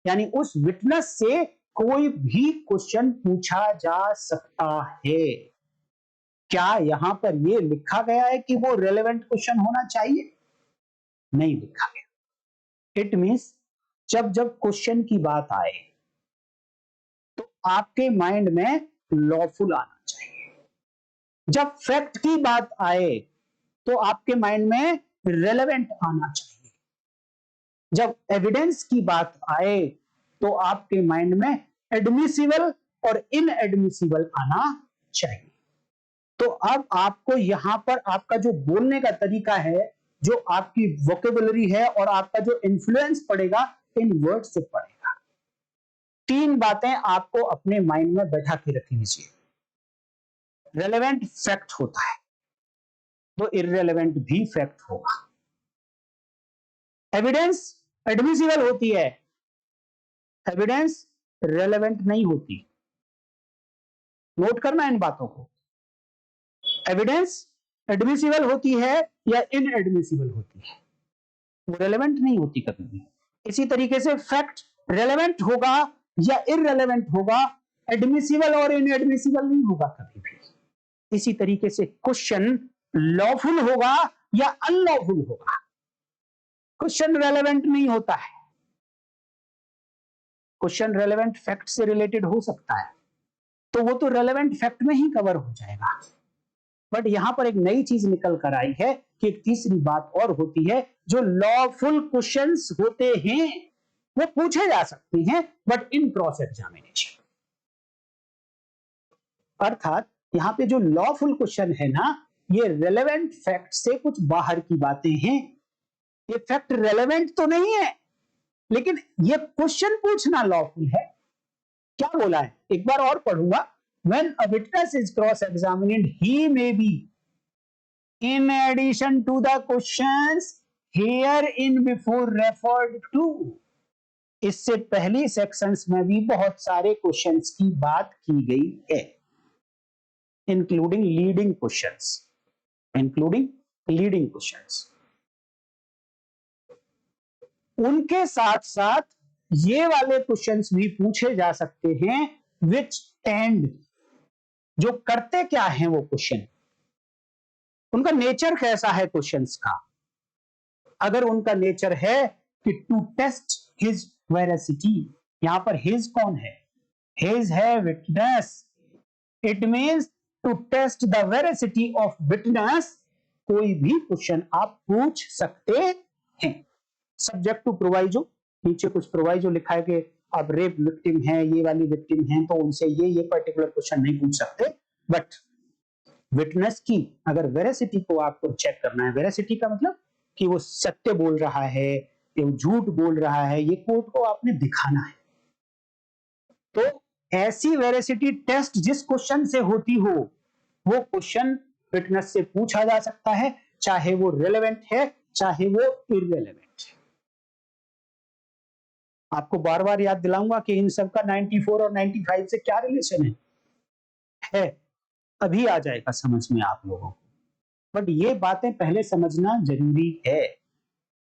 A: यानी उस विटनेस से कोई भी क्वेश्चन पूछा जा सकता है। क्या यहां पर यह लिखा गया है कि वो रेलेवेंट क्वेश्चन होना चाहिए? नहीं लिखा गया। इट मींस जब जब क्वेश्चन की बात आए तो आपके माइंड में लॉफुल आना चाहिए। जब फैक्ट की बात आए तो आपके माइंड में रेलेवेंट आना चाहिए। जब एविडेंस की बात आए तो आपके माइंड में एडमिसिबल और इनएडमिसिबल आना चाहिए। तो अब आपको यहां पर आपका जो बोलने का तरीका है, जो आपकी वोकेबुलरी है और आपका जो इन्फ्लुएंस पड़ेगा, इन वर्ड से पड़ेगा। तीन बातें आपको अपने माइंड में बैठा के रखनी चाहिए। रेलेवेंट फैक्ट होता है तो इररेलेवेंट भी फैक्ट होगा। एविडेंस एडमिसिबल होती है, एविडेंस रेलेवेंट नहीं होती। नोट करना इन बातों को। एविडेंस एडमिसिबल होती है या इनएडमिसिबल होती है, वो रेलेवेंट नहीं होती कभी भी। इसी तरीके से फैक्ट रेलेवेंट होगा या इररेलेवेंट होगा, एडमिसिबल और इनएडमिसिबल नहीं होगा कभी भी। इसी तरीके से क्वेश्चन लॉफुल होगा या अनलॉफुल होगा। क्वेश्चन रेलेवेंट नहीं होता है, क्वेश्चन रेलेवेंट फैक्ट से रिलेटेड हो सकता है तो वो तो रेलेवेंट फैक्ट में ही कवर हो जाएगा। बट यहां पर एक नई चीज निकल कर आई है कि एक तीसरी बात और होती है, जो लॉफुल क्वेश्चंस होते हैं वो पूछे जा सकते हैं बट इन क्रॉस एग्जामिनेशन। अर्थात यहां पे जो लॉफुल क्वेश्चन है ना, ये रेलेवेंट फैक्ट से कुछ बाहर की बातें हैं। ये फैक्ट रेलेवेंट तो नहीं है लेकिन ये क्वेश्चन पूछना लॉफुल है। क्या बोला है, एक बार और पढ़ूंगा। When a witness is cross-examined, he may be, in addition to the questions herein before referred to, इससे पहली सेक्शंस में भी बहुत सारे क्वेश्चंस की बात की गई है, including leading questions, including leading questions. उनके साथ साथ ये वाले क्वेश्चंस भी पूछे जा सकते हैं विच टेंड, जो करते क्या हैं वो क्वेश्चन, उनका नेचर कैसा है क्वेश्चंस का। अगर उनका नेचर है कि टू टेस्ट हिज वेरासिटी, यहां पर हिज कौन है? हिज है witness. It means to test the veracity of witness, कोई भी क्वेश्चन आप पूछ सकते हैं। सब्जेक्ट टू प्रोवाइजो, नीचे कुछ प्रोवाइजो लिखा है कि अब रेप विक्टिम है, ये वाली विक्टिम है, तो उनसे ये पर्टिकुलर क्वेश्चन नहीं पूछ सकते। बट विटनेस की अगर वेरासिटी को आपको चेक करना है, वेरासिटी का मतलब कि वो सत्य बोल रहा है या झूठ बोल रहा है, ये कोर्ट को आपने दिखाना है। तो ऐसी वेरासिटी टेस्ट जिस क्वेश्चन से होती हो, वो क्वेश्चन विटनेस से पूछा जा सकता है, चाहे वो रिलेवेंट है चाहे वो इररिलेवेंट है। आपको बार बार याद दिलाऊंगा कि इन सब का 94 और 95 से क्या रिलेशन है अभी आ जाएगा समझ में आप लोगों को। बट ये बातें पहले समझना जरूरी है।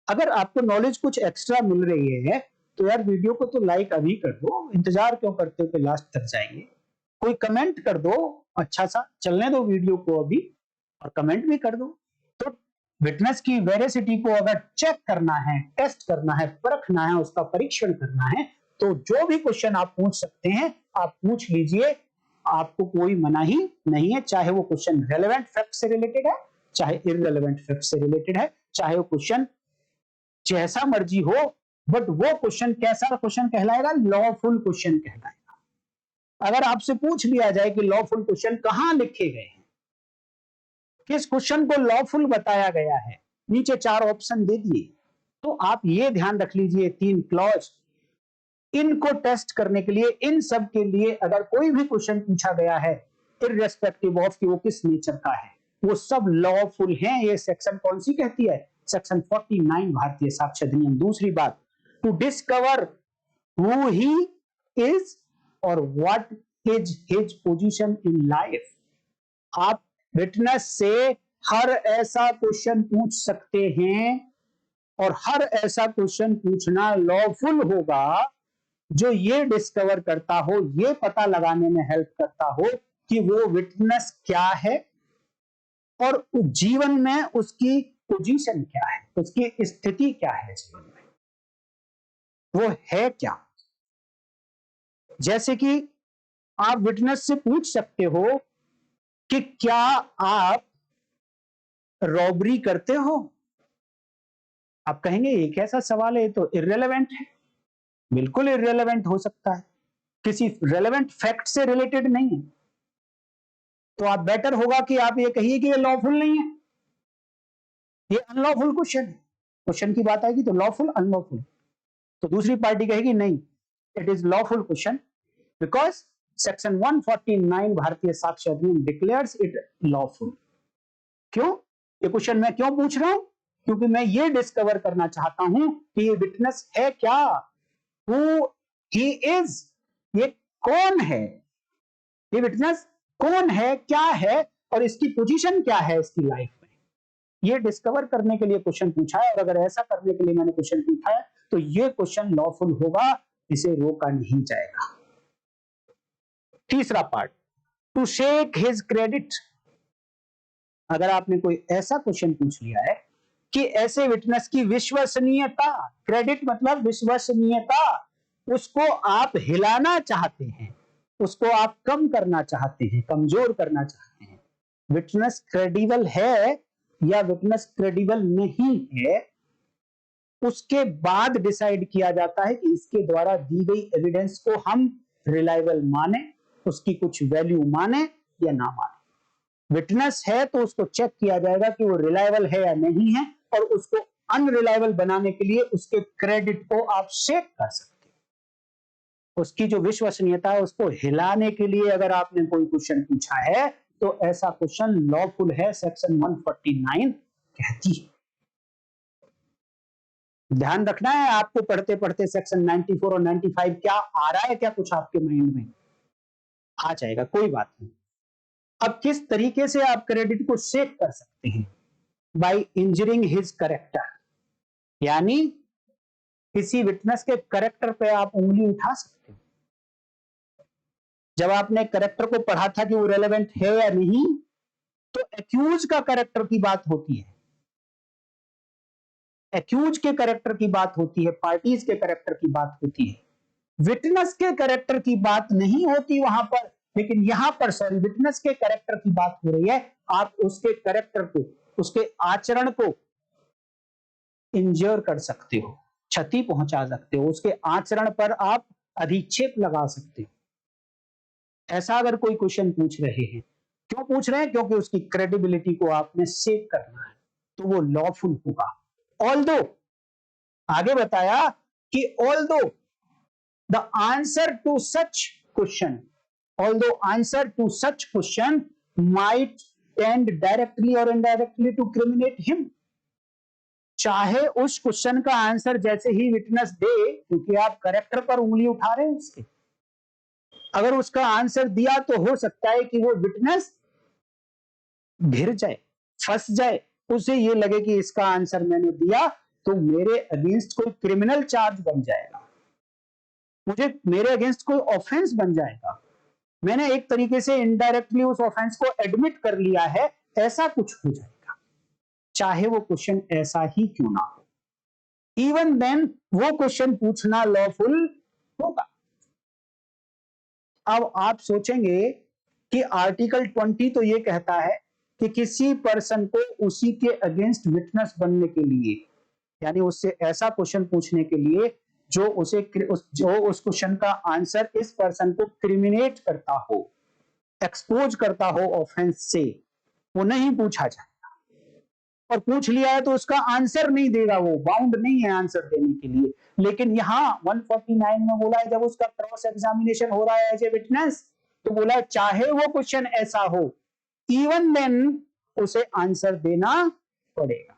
A: अगर आपको नॉलेज कुछ एक्स्ट्रा मिल रही है तो यार वीडियो को तो लाइक अभी कर दो, इंतजार क्यों करते हो कि लास्ट तक जाएंगे। कोई कमेंट कर दो, अच्छा सा चलने दो वीडियो को अभी, और कमेंट भी कर दो। तो विटनेस की वेरासिटी को अगर चेक करना है, टेस्ट करना है, परखना है, उसका परीक्षण करना है, तो जो भी क्वेश्चन आप पूछ सकते हैं आप पूछ लीजिए, आपको कोई मनाही नहीं है। चाहे वो क्वेश्चन रेलेवेंट फैक्ट से रिलेटेड है, चाहे इररेलेवेंट फैक्ट से रिलेटेड है, चाहे वो क्वेश्चन जैसा मर्जी हो, बट वो क्वेश्चन कैसा क्वेश्चन कहलाएगा? लॉफुल क्वेश्चन कहलाएगा। अगर आपसे पूछ लिया जाए कि लॉफुल क्वेश्चन कहां लिखे गए हैं, किस क्वेश्चन को लॉफुल बताया गया है, नीचे 4 ऑप्शन दे दिए, तो आप ये ध्यान रख लीजिए 3 क्लॉज, इनको टेस्ट करने के लिए, इन सब के लिए अगर कोई भी क्वेश्चन पूछा गया है, इररेस्पेक्टिव ऑफ कि वो किस नेचर का है, वो सब लॉफुल हैं। ये सेक्शन कौन सी कहती है? सेक्शन 49 भारतीय साक्ष्य अधिनियम। दूसरी बात, to discover who he is or what is his position in life. आप विटनेस से हर ऐसा क्वेश्चन पूछ सकते हैं, और हर ऐसा क्वेश्चन पूछना लॉफुल होगा जो ये डिस्कवर करता हो, ये पता लगाने में हेल्प करता हो कि वो विटनेस क्या है और जीवन में उसकी पोजीशन क्या है, उसकी स्थिति क्या है जीवन में, वो है क्या। जैसे कि आप विटनेस से पूछ सकते हो कि क्या आप रॉबरी करते हो। आप कहेंगे ये कैसा सवाल है, ये तो इररिलेवेंट है। बिल्कुल इररिलेवेंट हो सकता है, किसी रेलेवेंट फैक्ट से रिलेटेड नहीं है। तो आप बेटर होगा कि आप ये कहिए कि ये लॉफुल नहीं है, ये अनलॉफुल क्वेश्चन है। क्वेश्चन की बात आएगी तो लॉफुल अनलॉफुल, तो दूसरी पार्टी कहेगी नहीं, it is lawful question because section 149 भारतीय साक्ष्य अधिनियम डिक्लेयर्स इट लॉफुल। क्यों? ये क्वेश्चन मैं क्यों पूछ रहा हूं? क्योंकि मैं ये डिस्कवर करना चाहता हूं कि ये विटनेस है क्या, हु ही इज, ये कौन है, ये विटनेस कौन है, क्या है, और इसकी पोजीशन क्या है इसकी लाइफ में। ये डिस्कवर करने के लिए क्वेश्चन पूछा है, और अगर ऐसा करने के लिए मैंने क्वेश्चन पूछा है तो ये क्वेश्चन लॉफुल होगा, इसे रोका नहीं जाएगा। तीसरा part, to shake his credit. अगर आपने कोई ऐसा क्वेश्चन पूछ लिया है कि ऐसे विटनेस की विश्वसनीयता, क्रेडिट मतलब विश्वसनीयता, उसको आप हिलाना चाहते हैं, उसको आप कम करना चाहते हैं, कमजोर करना चाहते हैं, विटनेस क्रेडिबल है या विटनेस क्रेडिबल नहीं है, उसके बाद डिसाइड किया जाता है कि इसके द्वारा दी गई एविडेंस को हम रिलायबल माने, उसकी कुछ वैल्यू माने या ना माने। विटनेस है तो उसको चेक किया जाएगा कि वो रिलायबल है या नहीं है, और उसको अनरिलायबल बनाने के लिए उसके क्रेडिट को आप शेक कर सकते हो। उसकी जो विश्वसनीयता है उसको हिलाने के लिए अगर आपने कोई क्वेश्चन पूछा है तो ऐसा क्वेश्चन लॉफुल है, सेक्शन 149 कहती है। ध्यान रखना है आपको पढ़ते पढ़ते सेक्शन 94 और 95 क्या आ रहा है, क्या कुछ आपके माइंड में आ जाएगा, कोई बात नहीं। अब किस तरीके से आप क्रेडिट को शेक कर सकते हैं? बाय इंजरिंग हिज कैरेक्टर, यानी किसी विटनेस के कैरेक्टर पे आप उंगली उठा सकते हो। जब आपने कैरेक्टर को पढ़ा था कि वो रेलेवेंट है या नहीं, तो एक्यूज का कैरेक्टर की बात होती है, एक्यूज के कैरेक्टर की बात होती है, पार्टीज के कैरेक्टर की बात होती है, विटनेस के कैरेक्टर की बात नहीं होती वहां पर। लेकिन यहां पर सॉरी, विटनेस के कैरेक्टर की बात हो रही है। आप उसके कैरेक्टर को, उसके आचरण को इंजर कर सकते हो, क्षति पहुंचा सकते हो, उसके आचरण पर आप अधिक्षेप लगा सकते हो। ऐसा अगर कोई क्वेश्चन पूछ रहे हैं, क्यों पूछ रहे हैं? क्योंकि उसकी क्रेडिबिलिटी को आपने सेव करना है, तो वो लॉफुल होगा। ऑल्दो, आगे बताया कि although the answer to such question, although answer to such question might tend directly और इनडायरेक्टली टू क्रिमिनेट हिम, चाहे उस क्वेश्चन का आंसर जैसे ही विटनेस दे, क्योंकि आप करेक्टर पर उंगली उठा रहे हैं उसके, अगर उसका आंसर दिया तो हो सकता है कि वो विटनेस घिर जाए, फंस जाए, उसे ये लगे कि इसका आंसर मैंने दिया तो मेरे अगेंस्ट कोई क्रिमिनल चार्ज बन जाएगा, मुझे मेरे अगेंस्ट कोई ऑफेंस बन जाएगा, मैंने एक तरीके से इनडायरेक्टली उस ऑफेंस को एडमिट कर लिया है, ऐसा कुछ हो जाएगा, चाहे वो क्वेश्चन ऐसा ही क्यों ना हो। इवन देन वो क्वेश्चन पूछना लॉफुल होगा। अब आप सोचेंगे कि आर्टिकल 20 तो ये कहता है कि किसी पर्सन को उसी के अगेंस्ट विटनेस बनने के लिए, यानी उससे ऐसा क्वेश्चन पूछने के लिए जो उस क्वेश्चन का आंसर इस पर्सन को क्रिमिनेट करता हो, एक्सपोज करता हो ऑफेंस से, वो नहीं पूछा जाएगा। और पूछ लिया है तो उसका आंसर नहीं देगा, वो बाउंड नहीं है आंसर देने के लिए। लेकिन यहां 149 में बोला है, जब उसका क्रॉस एग्जामिनेशन हो रहा है एज ए विटनेस, तो बोला है चाहे वो क्वेश्चन ऐसा हो, इवन देन उसे आंसर देना पड़ेगा।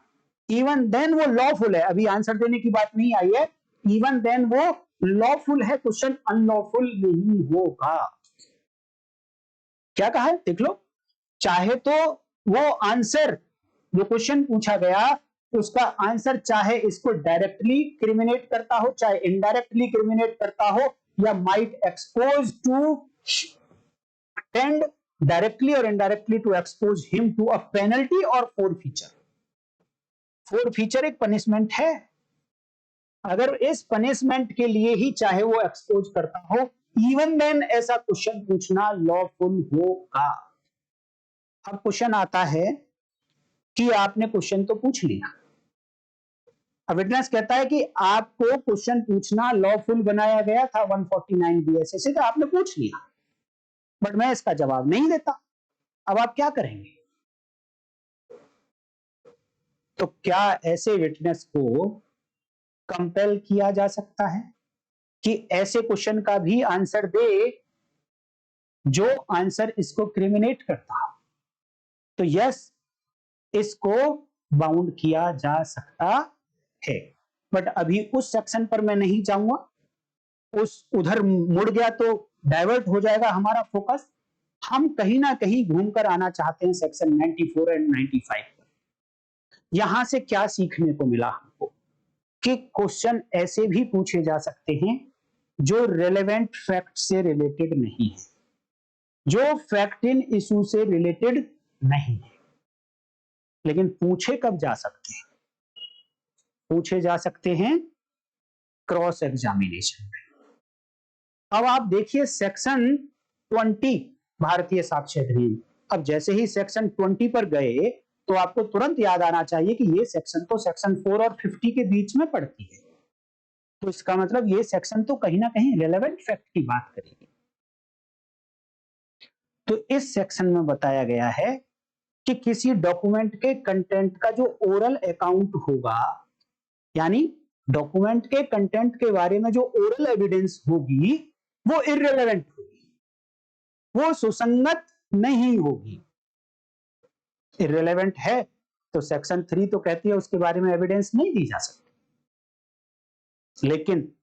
A: इवन देन वो लॉफुल है, अभी आंसर देने की बात नहीं आई है, इवन देन वो लॉफुल है, क्वेश्चन अनलॉफुल नहीं होगा। क्या कहा है देख लो, चाहे तो वो आंसर जो क्वेश्चन पूछा गया उसका आंसर चाहे इसको डायरेक्टली क्रिमिनेट करता हो, चाहे इनडायरेक्टली क्रिमिनेट करता हो, या might expose to tend directly और indirectly to expose him to a penalty or forfeiture. Forfeiture एक पनिशमेंट है, अगर इस पनिशमेंट के लिए ही चाहे वो एक्सपोज करता हो, इवन देन ऐसा क्वेश्चन पूछना लॉफुल होगा। अब क्वेश्चन आता है कि आपने क्वेश्चन तो पूछ लिया, अब विटनेस कहता है कि आपको क्वेश्चन पूछना लॉफुल बनाया गया था 149 बीएसए से, तो आपने पूछ लिया, बट मैं इसका जवाब नहीं देता, अब आप क्या करेंगे? तो क्या ऐसे विटनेस को कंपेल किया जा सकता है कि ऐसे क्वेश्चन का भी आंसर दे जो आंसर इसको क्रिमिनेट करता हो? तो यस, इसको बाउंड किया जा सकता है, बट अभी उस सेक्शन पर मैं नहीं जाऊंगा, उस उधर मुड़ गया तो डाइवर्ट हो जाएगा हमारा फोकस। हम कहीं ना कहीं घूमकर आना चाहते हैं सेक्शन 94 एंड 95 पर। यहां से क्या सीखने को मिला हमको कि क्वेश्चन ऐसे भी पूछे जा सकते हैं जो रेलेवेंट फैक्ट से रिलेटेड नहीं है, जो फैक्ट इन इशू से रिलेटेड नहीं है, लेकिन पूछे कब जा सकते हैं? पूछे जा सकते हैं क्रॉस एग्जामिनेशन में। अब आप देखिए सेक्शन 20 भारतीय साक्ष्य अधिनियम, अब जैसे ही सेक्शन 20 पर गए तो आपको तुरंत याद आना चाहिए कि ये सेक्शन तो सेक्शन 4 और 50 के बीच में पड़ती है, तो इसका मतलब ये सेक्शन तो कहीं ना कहीं रेलेवेंट फैक्ट की बात करेगी। तो इस सेक्शन में बताया गया है कि किसी डॉक्यूमेंट के कंटेंट का जो ओरल अकाउंट होगा, यानी डॉक्यूमेंट के कंटेंट के बारे में जो ओरल एविडेंस होगी वो इररिलेवेंट होगी, वो सुसंगत नहीं होगी। इररिलेवेंट है तो सेक्शन 3 तो कहती है उसके बारे में एविडेंस नहीं दी जा सकती, लेकिन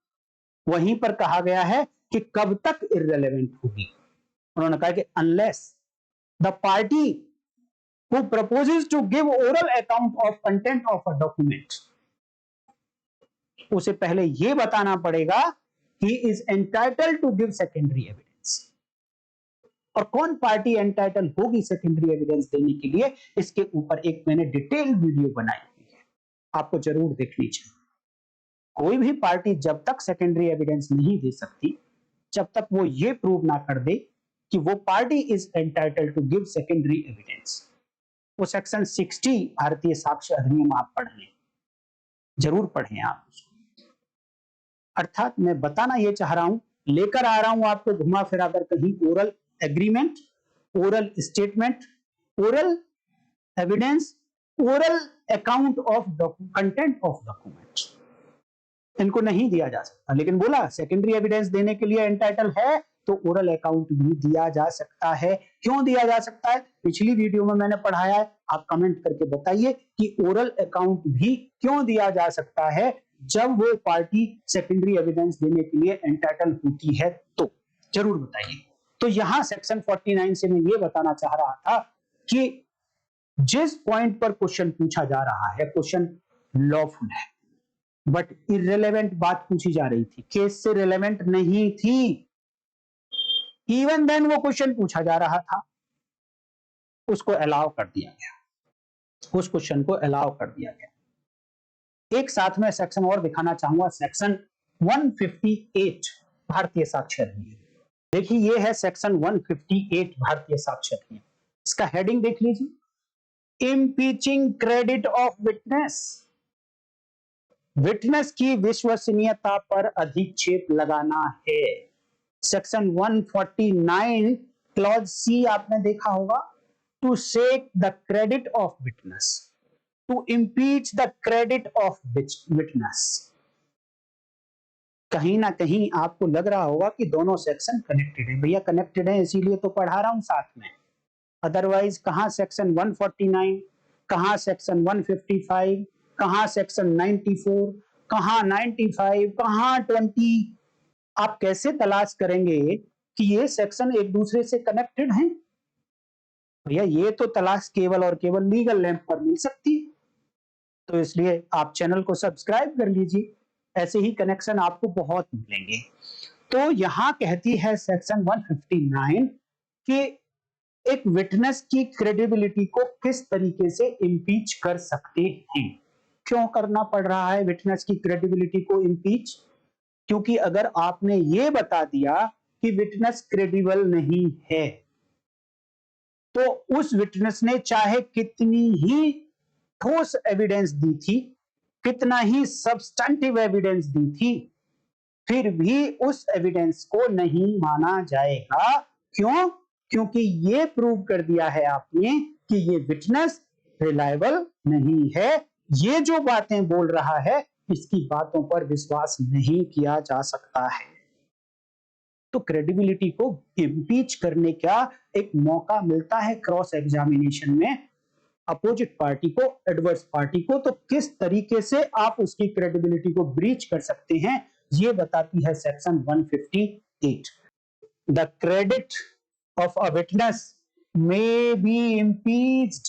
A: वहीं पर कहा गया है कि कब तक इररिलेवेंट होगी। उन्होंने कहा कि unless the party who proposes to give oral account of content of a document, उसे पहले यह बताना पड़ेगा he is entitled to give secondary evidence। और कौन पार्टी एंटाइटल होगी सेकेंडरी एविडेंस देने के लिए, इसके ऊपर एक मैंने डिटेल वीडियो बनाई हुई है, आपको जरूर देखनी चाहिए। कोई भी पार्टी जब तक सेकेंडरी एविडेंस नहीं दे सकती, जब तक वो ये प्रूव ना कर दे कि वो party is entitled to give secondary evidence. वो सेक्शन 60 भारतीय साक्ष्य अधिनियम आप पढ़ लें, जरूर पढ़ें आप उसको। अर्थात मैं बताना ये चाह रहा हूं लेकर आ रहा हूं आपको घुमा फिरा कर कहीं oral agreement, oral statement, oral evidence, oral account of content of document, इनको नहीं दिया जा सकता। लेकिन बोला सेकेंडरी एविडेंस देने के लिए एंटाइटल है तो ओरल अकाउंट भी दिया जा सकता है। क्यों दिया जा सकता है, पिछली वीडियो में मैंने पढ़ाया है, आप कमेंट करके बताइए कि ओरल अकाउंट भी क्यों दिया जा सकता है जब वो पार्टी सेकेंडरी एविडेंस देने के लिए एंटाइटल होती है, तो जरूर बताइए। तो यहां सेक्शन 49 से मैं ये बताना चाह रहा था कि जिस पॉइंट पर क्वेश्चन पूछा जा रहा है, क्वेश्चन लॉफुल है, बट इररिलेवेंट बात पूछी जा रही थी, केस से रिलेवेंट नहीं थी, इवन देन वो क्वेश्चन पूछा जा रहा था, उसको अलाउ कर दिया गया, उस क्वेश्चन को अलाउ कर दिया गया। एक साथ में सेक्शन और दिखाना चाहूंगा, सेक्शन 158 भारतीय साक्ष्य अधिनियम। देखिए ये है सेक्शन 158 भारतीय साक्ष्य अधिनियम। इसका हेडिंग देख लीजिए, इम्पीचिंग क्रेडिट ऑफ विटनेस। विटनेस की विश्वसनीयता पर अधिक्षेप लगाना है। सेक्शन 149 क्लॉज सी आपने देखा होगा, to shake the credit of witness, to impeach the credit of witness. कहीं ना कहीं आपको लग रहा होगा कि दोनों सेक्शन कनेक्टेड है। भैया कनेक्टेड है इसीलिए तो पढ़ा रहा हूं साथ में, अदरवाइज कहां सेक्शन 149, कहां सेक्शन 155, कहां सेक्शन 94, कहां 95, कहां 20, आप कैसे तलाश करेंगे कि ये सेक्शन एक दूसरे से कनेक्टेड हैं? भैया ये तो तलाश केवल और केवल लीगल लैंप पर मिल सकती है। तो इसलिए आप चैनल को सब्सक्राइब कर लीजिए, ऐसे ही कनेक्शन आपको बहुत मिलेंगे। तो यहां कहती है सेक्शन 159 कि एक विटनेस की क्रेडिबिलिटी को किस तरीके से इम्पीच कर सकते हैं। क्यों करना पड़ रहा है विटनेस की क्रेडिबिलिटी को इम्पीच? क्योंकि अगर आपने ये बता दिया कि विटनेस क्रेडिबल नहीं है, तो उस विटनेस ने चाहे कितनी ही ठोस एविडेंस दी थी, कितना ही सब्सटेंटिव एविडेंस दी थी, फिर भी उस एविडेंस को नहीं माना जाएगा। क्यों? क्योंकि ये प्रूव कर दिया है आपने कि ये विटनेस रिलायबल नहीं है, ये जो बातें बोल रहा है इसकी बातों पर विश्वास नहीं किया जा सकता है। तो क्रेडिबिलिटी को इम्पीच करने का एक मौका मिलता है क्रॉस एग्जामिनेशन में अपोजिट पार्टी को, एडवर्स पार्टी को। तो किस तरीके से आप उसकी क्रेडिबिलिटी को ब्रीच कर सकते हैं ये बताती है section 158। The credit of a witness may be impeached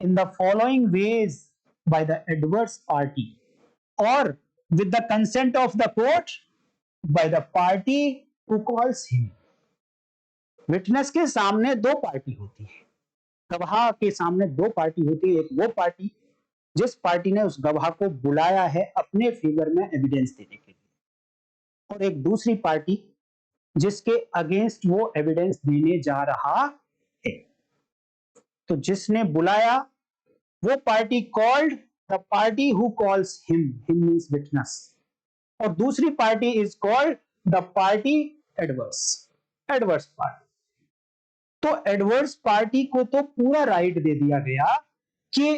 A: in the following ways by the adverse party or with the consent of the court by the party who calls him। Witness के सामने दो party होती है, गवाह के सामने दो party होती है। एक वो पार्टी जिस पार्टी ने उस गवाह को बुलाया है अपने फेवर में एविडेंस देने के लिए, और एक दूसरी पार्टी जिसके अगेंस्ट वो एविडेंस देने जा रहा है। तो जिसने बुलाया वो party called the party who calls him, him means witness, और दूसरी party is called the party adverse, adverse party. तो एडवर्स पार्टी को तो पूरा राइट दे दिया गया कि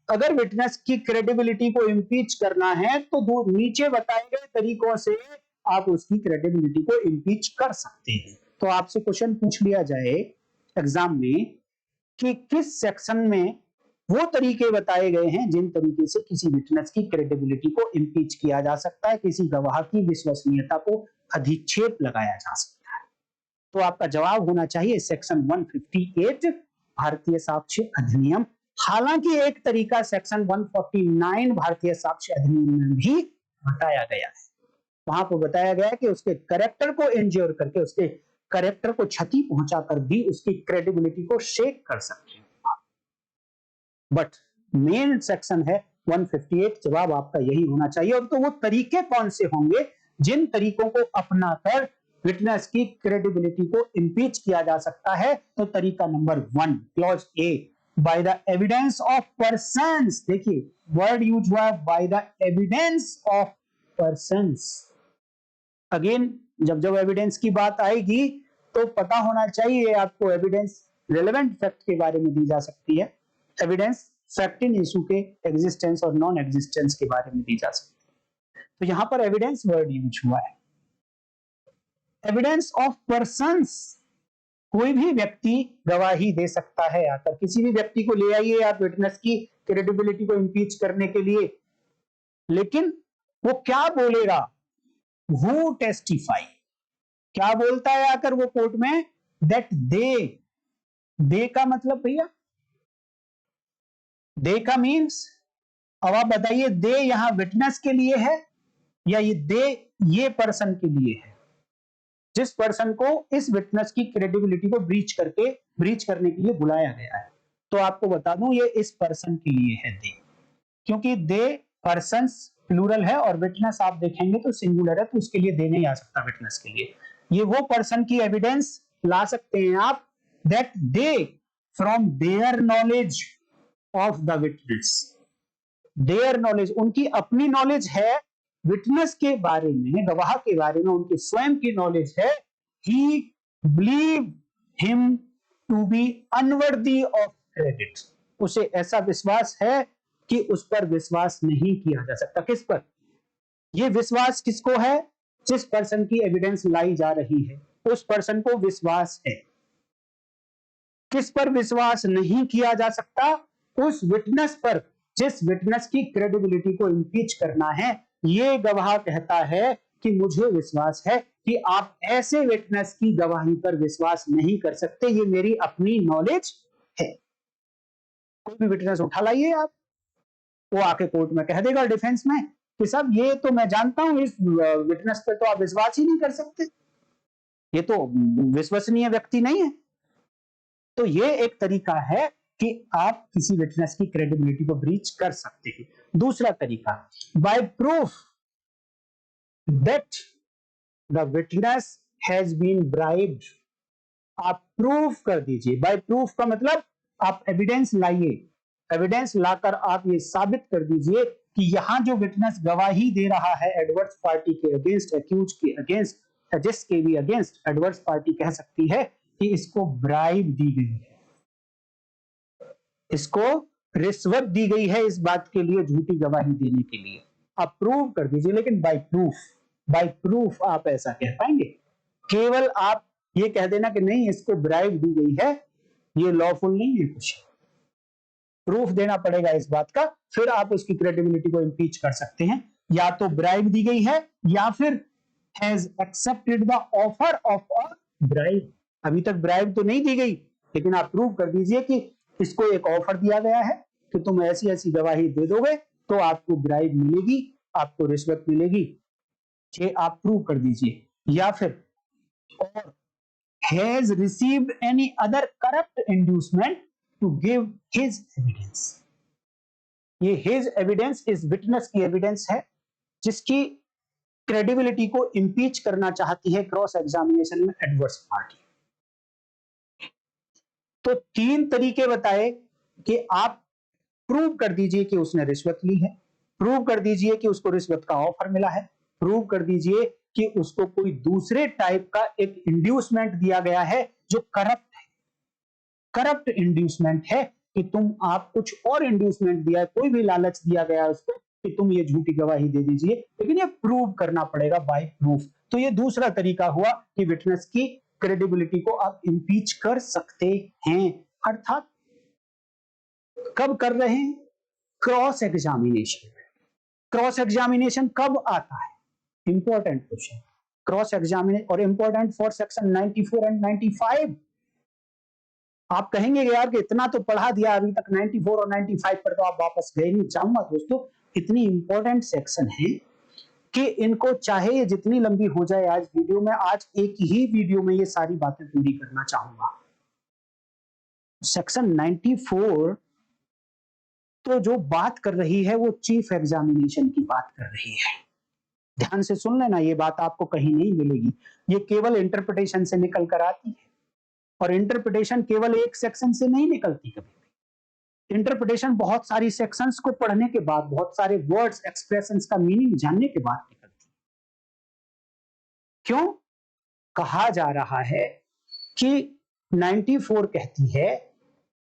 A: अगर विटनेस की क्रेडिबिलिटी को इम्पीच करना है तो नीचे बताए गए तरीकों से आप उसकी क्रेडिबिलिटी को इम्पीच कर सकते हैं। तो आपसे क्वेश्चन पूछ लिया जाए एग्जाम में कि किस सेक्शन में वो तरीके बताए गए हैं जिन तरीके से किसी विटनेस की क्रेडिबिलिटी को इम्पीच किया जा सकता है, किसी गवाह की विश्वसनीयता को अधिक्षेप लगाया जा सकता है। तो आपका जवाब होना चाहिए सेक्शन 158 भारतीय साक्ष्य अधिनियम। हालांकि एक तरीका सेक्शन 149 भारतीय साक्ष्य अधिनियम में भी बताया गया है। वहां पर बताया गया है कि उसके कैरेक्टर को इंज्योर करके, उसके कैरेक्टर को क्षति पहुंचाकर भी उसकी क्रेडिबिलिटी को शेक कर सकते हैं। बट मेन सेक्शन है 158, जवाब आपका यही होना चाहिए। और तो वो तरीके कौन से होंगे जिन तरीकों को अपनाकर विटनेस की क्रेडिबिलिटी को इम्पीच किया जा सकता है? तो तरीका number 1 clause A, by the evidence of persons. देखिए वर्ड यूज हुआ by the evidence of persons. Again जब जब एविडेंस की बात आएगी तो पता होना चाहिए आपको, एविडेंस रिलेवेंट फैक्ट के बारे में दी जा सकती है, एविडेंस फैक्ट इन इशू के एग्जिस्टेंस और नॉन एग्जिस्टेंस के बारे में दी जा सकती है। तो यहां पर एविडेंस वर्ड यूज हुआ है। एविडेंस ऑफ पर्संस, कोई भी व्यक्ति गवाही दे सकता है आकर, किसी भी व्यक्ति को ले आइए आप विटनेस की क्रेडिबिलिटी को इंपीच करने के लिए, लेकिन वो क्या बोलेगा, हु टेस्टिफाई, क्या बोलता है आकर वो कोर्ट में, दैट दे का मतलब भैया, दे का मीन्स, अब आप बताइए दे यहां विटनेस के लिए है या ये दे ये पर्सन के लिए है, जिस पर्सन को इस विटनेस की क्रेडिबिलिटी को ब्रीच करने के लिए बुलाया गया है। तो आपको बता दूं ये इस पर्सन के लिए है दे, क्योंकि दे पर्सन्स प्लूरल है और विटनेस आप देखेंगे तो सिंगुलर है, तो उसके लिए दे नहीं आ सकता विटनेस के लिए। ये वो पर्सन की एविडेंस ला सकते हैं आप, that they from their knowledge of the witness, their knowledge, उनकी अपनी नॉलेज है विटनेस के बारे में, गवाह के बारे में उनकी स्वयं की नॉलेज है, he believe him to be unworthy of credit, उसे ऐसा विश्वास है कि उस पर विश्वास नहीं किया जा सकता। किस पर? ये विश्वास किसको है? जिस पर्सन की एविडेंस लाई जा रही है उस पर्सन को विश्वास है। किस पर विश्वास नहीं किया जा सकता? उस विटनेस पर जिस विटनेस की क्रेडिबिलिटी को इंपीच करना है। ये गवाह कहता है कि मुझे विश्वास है कि आप ऐसे विटनेस की गवाही पर विश्वास नहीं कर सकते, ये मेरी अपनी नॉलेज है। कोई भी विटनेस उठा लाइए आप, वो आके कोर्ट में कह देगा डिफेंस में कि साहब ये तो मैं जानता हूं, इस विटनेस पर तो आप विश्वास ही नहीं कर सकते, ये तो विश्वसनीय व्यक्ति नहीं है। तो ये एक तरीका है कि आप किसी विटनेस की क्रेडिबिलिटी को ब्रीच कर सकते हैं। दूसरा तरीका, by proof that the witness has been bribed, आप प्रूफ कर दीजिए। बाय प्रूफ का मतलब आप एविडेंस लाइए, एविडेंस लाकर आप ये साबित कर दीजिए कि यहां जो विटनेस गवाही दे रहा है एडवर्स पार्टी के अगेंस्ट, एक्यूज के अगेंस्ट, जिसके भी अगेंस्ट एडवर्स पार्टी कह सकती है कि इसको ब्राइब दी गई है, इसको रिश्वत दी गई है इस बात के लिए, झूठी गवाही देने के लिए। आप प्रूव कर दीजिए, लेकिन बाय प्रूफ आप ऐसा कह पाएंगे। केवल आप ये कह देना कि नहीं इसको ब्राइब दी गई है, ये लॉफुल नहीं है, कुछ प्रूफ देना पड़ेगा इस बात का, फिर आप उसकी क्रेडिबिलिटी को इंपीच कर सकते हैं। या तो ब्राइब दी गई है या फिर has accepted the offer of a bribe, अभी तक ब्राइब तो नहीं दी गई, लेकिन आप प्रूव कर दीजिए कि इसको एक ऑफर दिया गया है कि तुम ऐसी ऐसी गवाही दे दोगे तो आपको ब्राइब मिलेगी, आपको रिश्वत मिलेगी, ये आप प्रूव कर दीजिए। या फिर और has received any other corrupt inducement to give his evidence, ये his evidence इस विटनेस की एविडेंस है जिसकी क्रेडिबिलिटी को इंपीच करना चाहती है क्रॉस एग्जामिनेशन में एडवर्स पार्टी। तो तीन तरीके बताए कि आप प्रूव कर दीजिए कि उसने रिश्वत ली है, प्रूव कर दीजिए कि उसको रिश्वत का ऑफर मिला है, प्रूव कर दीजिए कि उसको कोई दूसरे टाइप का एक इंड्यूसमेंट दिया गया है जो करप्ट है, करप्ट इंड्यूसमेंट है कि तुम आप कुछ और इंड्यूसमेंट दिया है, कोई भी लालच दिया गया है उसको कि तुम ये झूठी गवाही दे दीजिए, लेकिन ये प्रूव करना पड़ेगा बाय प्रूफ। तो ये दूसरा तरीका हुआ कि विटनेस की क्रेडिबिलिटी को आप इंपीच कर सकते हैं, अर्थात कब कर रहे हैं? Cross examination. क्रॉस एग्जामिनेशन कब आता है? इंपॉर्टेंट क्वेश्चन, क्रॉस एग्जामिनेशन और इंपॉर्टेंट फॉर सेक्शन 94 एंड 95। आप कहेंगे यार कि इतना तो पढ़ा दिया अभी तक, 94 और 95 पर तो आप वापस गए नहीं। चाहूंगा दोस्तों, इतनी इंपॉर्टेंट सेक्शन है कि इनको चाहे ये जितनी लंबी हो जाए आज वीडियो में, आज एक ही वीडियो में ये सारी बातें पूरी करना चाहूंगा। सेक्शन 94 तो जो बात कर रही है वो चीफ एग्जामिनेशन की बात कर रही है। ध्यान से सुन लेना, ये बात आपको कहीं नहीं मिलेगी, ये केवल इंटरप्रिटेशन से निकल कर आती है, और इंटरप्रिटेशन केवल एक सेक्शन से नहीं निकलती कभी भी। इंटरप्रिटेशन बहुत सारी सेक्शंस को पढ़ने के बाद, बहुत सारे वर्ड्स एक्सप्रेशंस का मीनिंग जानने के बाद निकलती है। क्यों? कहा जा रहा है कि 94 कहती है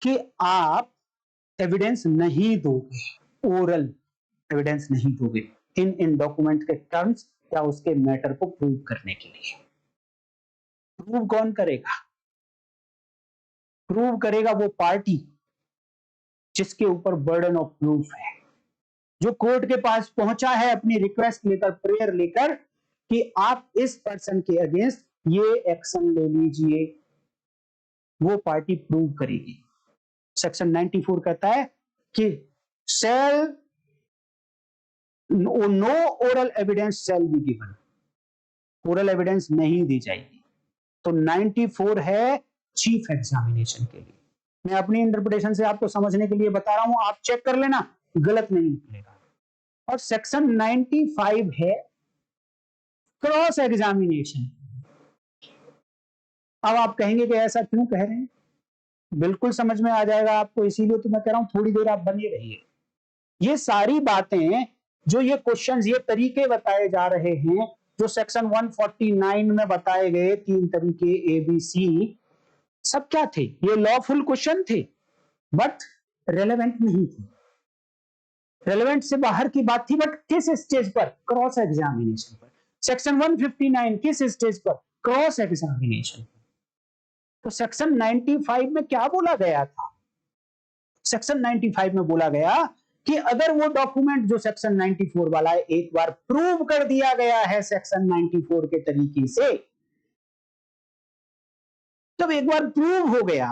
A: कि आप एविडेंस नहीं दोगे, ओरल एविडेंस नहीं दोगे इन डॉक्यूमेंट के टर्म्स या उसके मैटर को प्रूव करने के लिए। प्रूव कौन करेगा? प्रूव करेगा वो पार्टी जिसके ऊपर बर्डन ऑफ प्रूफ है, जो कोर्ट के पास पहुंचा है अपनी रिक्वेस्ट लेकर, प्रेयर लेकर कि आप इस पर्सन के अगेंस्ट ये एक्शन ले लीजिए, वो पार्टी प्रूव करेगी। सेक्शन 94 कहता है कि shall no oral evidence shall be given, oral evidence नहीं दी जाएगी। तो 94 है चीफ एग्जामिनेशन के लिए। मैं अपनी इंटरप्रिटेशन से आपको समझने के लिए बता रहा हूं, आप चेक कर लेना, गलत नहीं निकलेगा। और सेक्शन 95 है क्रॉस एग्जामिनेशन। अब आप कहेंगे कि ऐसा क्यों कह रहे हैं? बिल्कुल समझ में आ जाएगा आपको, इसीलिए तो मैं कह रहा हूं थोड़ी देर आप बने रहिए। ये सारी बातें जो ये क्वेश्चंस, ये तरीके बताए जा रहे हैं जो सेक्शन 149 में बताए गए 3 तरीके ABC, सब क्या थे? ये लॉफुल क्वेश्चन थे बट रेलेवेंट नहीं थे। रेलेवेंट से बाहर की बात थी, बट किस स्टेज पर? क्रॉस एग्जामिनेशन पर। सेक्शन 159 किस स्टेज पर? Cross examination. तो सेक्शन 95 में क्या बोला गया था? सेक्शन 95 में बोला गया कि अगर वो डॉक्यूमेंट जो सेक्शन 94 वाला है एक बार प्रूव कर दिया गया है सेक्शन 94 के तरीके से, जब एक बार प्रूव हो गया,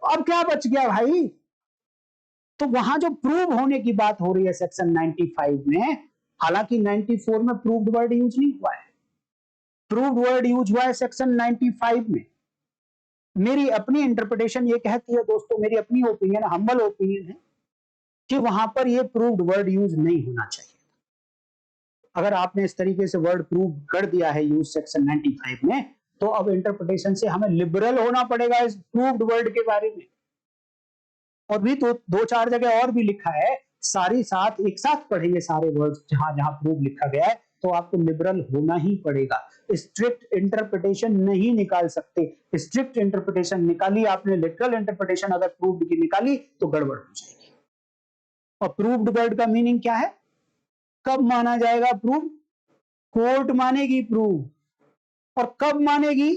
A: अब क्या बच गया भाई? तो वहां जो प्रूव होने की बात हो रही है सेक्शन 95 में, हालांकि 94 में प्रूव्ड वर्ड यूज नहीं हुआ है, प्रूव्ड वर्ड यूज हुआ है सेक्शन 95 में। मेरी अपनी इंटरप्रिटेशन ये कहती है दोस्तों, मेरी अपनी ओपिनियन, हम्बल ओपिनियन है कि वहां पर ये प्रूव्ड वर्ड यूज नहीं होना चाहिए। अगर आपने इस तरीके से वर्ड प्रूव कर दिया है यूज सेक्शन 95 में, तो अब इंटरप्रिटेशन से हमें लिबरल होना पड़ेगा इस प्रूव्ड वर्ड के बारे में। और भी तो 2-4 जगह और भी लिखा है, सारी साथ एक साथ पढ़ेंगे सारे वर्ड्स जहां जहां प्रूव लिखा गया है, तो आपको लिबरल होना ही पड़ेगा। स्ट्रिक्ट इंटरप्रिटेशन नहीं निकाल सकते। स्ट्रिक्ट इंटरप्रिटेशन निकाली आपने, लिटरल इंटरप्रिटेशन अगर प्रूव्ड की निकाली तो गड़बड़ हो जाएगी। और प्रूव्ड वर्ड का मीनिंग क्या है? कब माना जाएगा प्रूव? कोर्ट मानेगी प्रूव। और कब मानेगी?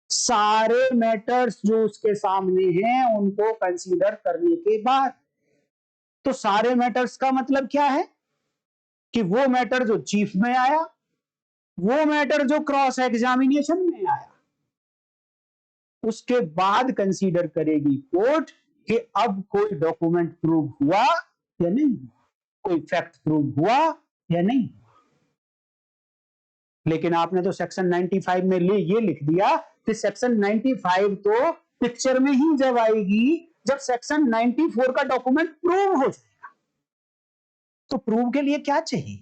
A: सारे मैटर्स जो उसके सामने हैं उनको कंसीडर करने के बाद। तो सारे मैटर्स का मतलब क्या है? कि वो मैटर जो चीफ में आया, वो मैटर जो क्रॉस एग्जामिनेशन में आया, उसके बाद कंसीडर करेगी कोर्ट कि अब कोई डॉक्यूमेंट प्रूव हुआ या नहीं हुआ, कोई फैक्ट प्रूव हुआ या नहीं हुआ। लेकिन आपने तो सेक्शन 95 में ये लिख दिया कि सेक्शन 95 तो पिक्चर में ही जब आएगी जब सेक्शन 94 का डॉक्यूमेंट प्रूव हो जाएगा। तो प्रूव के लिए क्या चाहिए?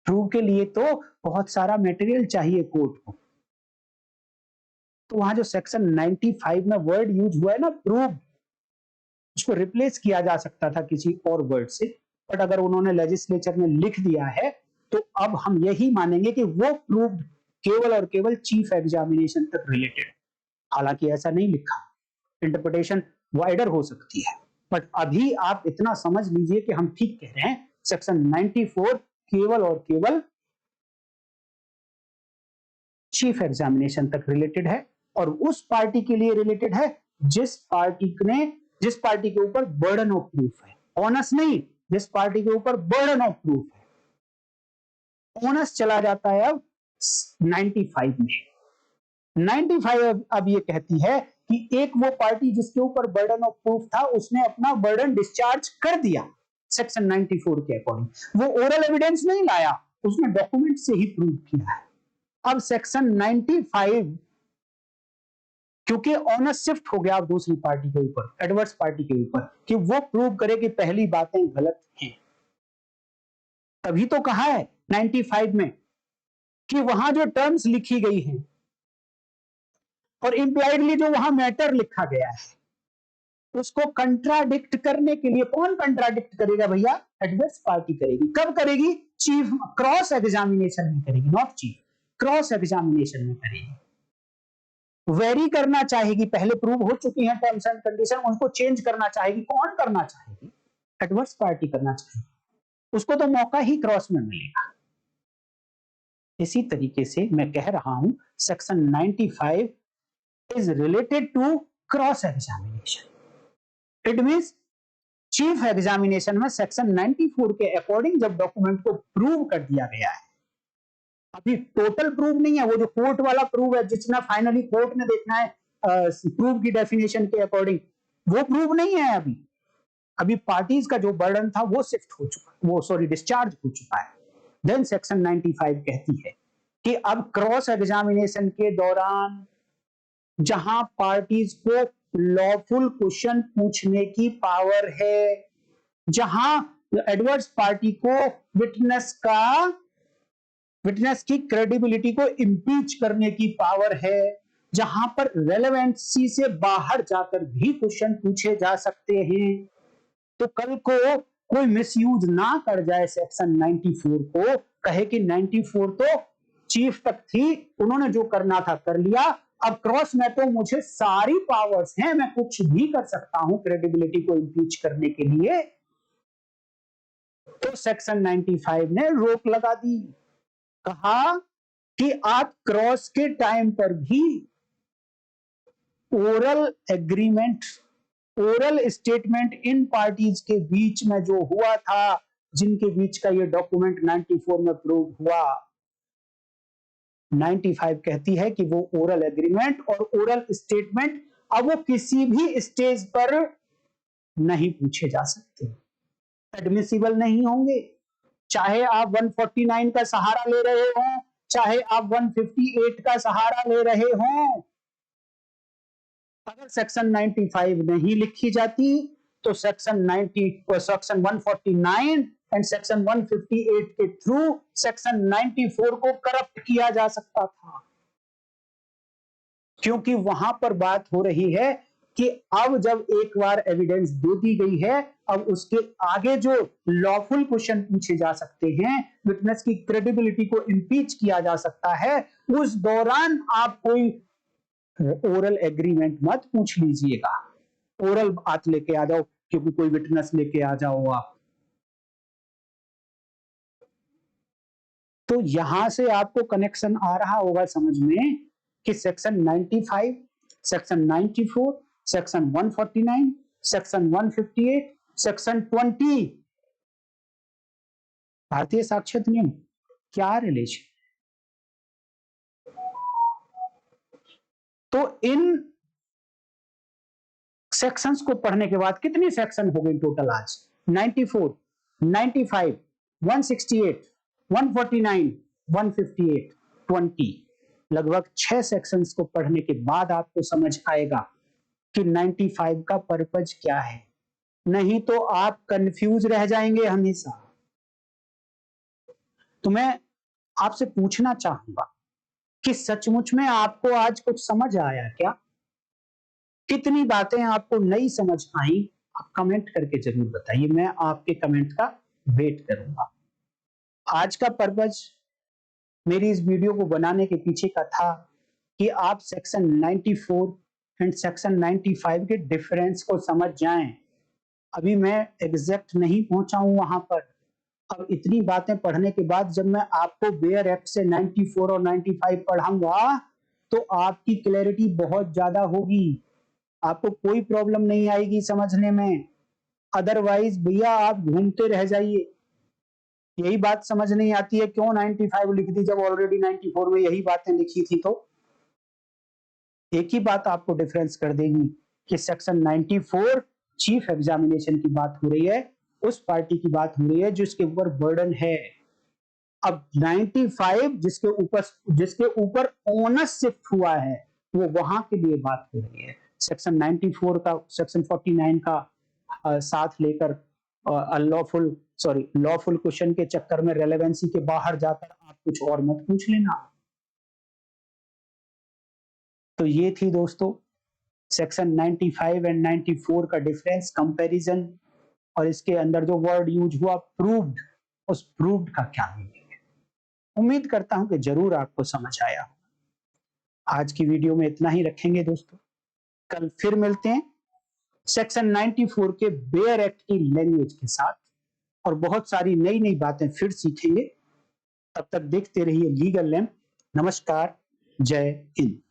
A: प्रूव के लिए तो बहुत सारा मटेरियल चाहिए कोर्ट को। तो वहां जो सेक्शन 95 में वर्ड यूज हुआ है ना प्रूव, उसको रिप्लेस किया जा सकता था किसी और वर्ड से, बट अगर उन्होंने लेजिस्लेचर में लिख दिया है तो अब हम यही मानेंगे कि वो प्रूव्ड केवल और केवल चीफ एग्जामिनेशन तक रिलेटेड। हालांकि ऐसा नहीं लिखा, इंटरप्रिटेशन वाइडर हो सकती है, बट अभी आप इतना समझ लीजिए कि हम ठीक कह रहे हैं, सेक्शन 94 केवल और केवल चीफ एग्जामिनेशन तक रिलेटेड है, और उस पार्टी के लिए रिलेटेड है जिस पार्टी के ऊपर बर्डन ऑफ प्रूफ है। ऑनस नहीं, जिस पार्टी के ऊपर बर्डन ऑफ प्रूफ है। ऑनस चला जाता है अब 95 में। 95 अब ये कहती है कि एक वो पार्टी जिसके ऊपर बर्डन ऑफ प्रूफ था, उसने अपना बर्डन डिस्चार्ज कर दिया सेक्शन 94 के अकॉर्डिंग। वो ओरल एविडेंस नहीं लाया, उसने डॉक्यूमेंट से ही प्रूव किया है। अब सेक्शन 95 क्योंकि ऑनस शिफ्ट हो गया अब दूसरी पार्टी के ऊपर, एडवर्स पार्टी के ऊपर, कि वो प्रूव करे कि पहली बातें गलत हैं। तभी तो कहा है 95 में कि वहां जो टर्म्स लिखी गई हैं और इंप्लाइडली जो वहां मैटर लिखा गया है, उसको कंट्राडिक्ट करने के लिए कौन कंट्राडिक्ट करेगा भैया? एडवर्स पार्टी करेगी। कब करेगी? चीफ क्रॉस एग्जामिनेशन में करेगी, नॉट चीफ, क्रॉस एग्जामिनेशन में करेगी। वेरी करना चाहेगी, पहले प्रूव हो चुकी है टर्म्स एंड कंडीशन, उनको चेंज करना चाहेगी। कौन करना चाहेगी? एडवर्स पार्टी करना चाहेगी, उसको तो मौका ही क्रॉस में मिलेगा। इसी तरीके से मैं कह रहा हूं section 95 is related to cross examination. It means chief examination में सेक्शन 94 के अकॉर्डिंग जब डॉक्यूमेंट को प्रूव कर दिया गया है, अभी टोटल प्रूव नहीं है, वो जो कोर्ट वाला प्रूव है जितना फाइनली कोर्ट ने देखना है प्रूव की डेफिनेशन के अकॉर्डिंग, वो प्रूव नहीं है अभी। अभी पार्टीज का जो बर्डन था वो शिफ्ट हो चुका, वो सॉरी डिस्चार्ज हो चुका है। देन सेक्शन 95 कहती है कि अब क्रॉस एग्जामिनेशन के दौरान जहां पार्टीज को लॉफुल क्वेश्चन पूछने की पावर है, जहां एडवर्स पार्टी को विटनेस की क्रेडिबिलिटी को इम्पीच करने की पावर है, जहां पर रेलेवेंसी से बाहर जाकर भी क्वेश्चन पूछे जा सकते हैं, तो कल को कोई मिसयूज ना कर जाए सेक्शन 94 को, कहे कि 94 तो चीफ तक थी, उन्होंने जो करना था कर लिया, अब क्रॉस में तो मुझे सारी पावर्स हैं, मैं कुछ भी कर सकता हूं क्रेडिबिलिटी को इम्पीच करने के लिए। तो सेक्शन 95 ने रोक लगा दी, कहा कि आप क्रॉस के टाइम पर भी oral agreement, oral statement in parties के बीच में जो हुआ था, जिनके बीच का ये डॉक्यूमेंट 94 में प्रूव हुआ, 95 कहती है कि वो ओरल एग्रीमेंट और ओरल स्टेटमेंट अब वो किसी भी स्टेज पर नहीं पूछे जा सकते, एडमिसिबल नहीं होंगे। चाहे आप 149 का सहारा ले रहे हो, चाहे आप 158 का सहारा ले रहे हो, अगर सेक्शन 95 नहीं लिखी जाती तो सेक्शन 149 एंड सेक्शन 158 के थ्रू सेक्शन 94 को करप्ट किया जा सकता था। क्योंकि वहां पर बात हो रही है कि अब जब एक बार एविडेंस दे दी गई है, अब उसके आगे जो लॉफुल क्वेश्चन पूछे जा सकते हैं, विटनेस की क्रेडिबिलिटी को इम्पीच किया जा सकता है, उस दौरान आप कोई ओरल एग्रीमेंट मत पूछ लीजिएगा, ओरल बात लेके आ जाओ, क्योंकि कोई विटनेस लेके आ जाओ आप। तो यहां से आपको कनेक्शन आ रहा होगा समझ में कि section 95, section 94, section 149, section 158, section 20 भारतीय साक्षरता नियम क्या रिलेशन। तो इन सेक्शंस को पढ़ने के बाद कितने सेक्शन हो गए टोटल आज? 94, 95, 168, 149, 158, 20, लगभग 6 सेक्शंस को पढ़ने के बाद आपको समझ आएगा कि 95 का पर्पज क्या है, नहीं तो आप कंफ्यूज रह जाएंगे हमेशा। तो मैं आपसे पूछना चाहूंगा कि सचमुच में आपको आज कुछ समझ आया क्या? कितनी बातें आपको नई समझ आई? आप कमेंट करके जरूर बताइए, मैं आपके कमेंट का वेट करूंगा। आज का पर्पज मेरी इस वीडियो को बनाने के पीछे का था कि आप सेक्शन 94 एंड सेक्शन 95 के डिफरेंस को समझ जाएं। अभी मैं एग्जैक्ट नहीं पहुंचा हूं वहां पर। अब इतनी बातें पढ़ने के बाद जब मैं आपको बेयर एक्ट से 94 और 95 पढ़ाऊंगा तो आपकी क्लैरिटी बहुत ज्यादा होगी, आपको कोई प्रॉब्लम नहीं आएगी समझने में। अदरवाइज भैया आप घूमते रह जाइए, यही बात समझ नहीं आती है क्यों 95 लिख दी जब ऑलरेडी 94 में यही बातें लिखी थी। तो एक ही बात आपको डिफरेंस कर देगी कि सेक्शन 94 चीफ एग्जामिनेशन की बात हो रही है, उस पार्टी की बात हो रही है जिसके ऊपर बर्डन है। अब 95 जिसके ऊपर ओनस शिफ्ट हुआ है, वो वहां के लिए बात हो रही है। सेक्शन 94 का सेक्शन 49 का साथ लेकर लॉफुल क्वेश्चन के चक्कर में रेलेवेंसी के बाहर जाकर आप कुछ और मत पूछ लेना। तो ये थी दोस्तों सेक्शन 95 एंड 94 का डिफरेंस, कंपैरिजन, और इसके अंदर जो वर्ड यूज हुआ प्रूव्ड उस प्रूव्ड का क्या मीनिंग है। उम्मीद करता हूं कि जरूर आपको समझ आया। आज की वीडियो में इतना ही रखेंगे दोस्तों, कल फिर मिलते हैं सेक्शन 94 के बेयर एक्ट की लैंग्वेज के साथ और बहुत सारी नई नई बातें फिर सीखेंगे। तब तक देखते रहिए लीगल लैंप। नमस्कार, जय हिंद।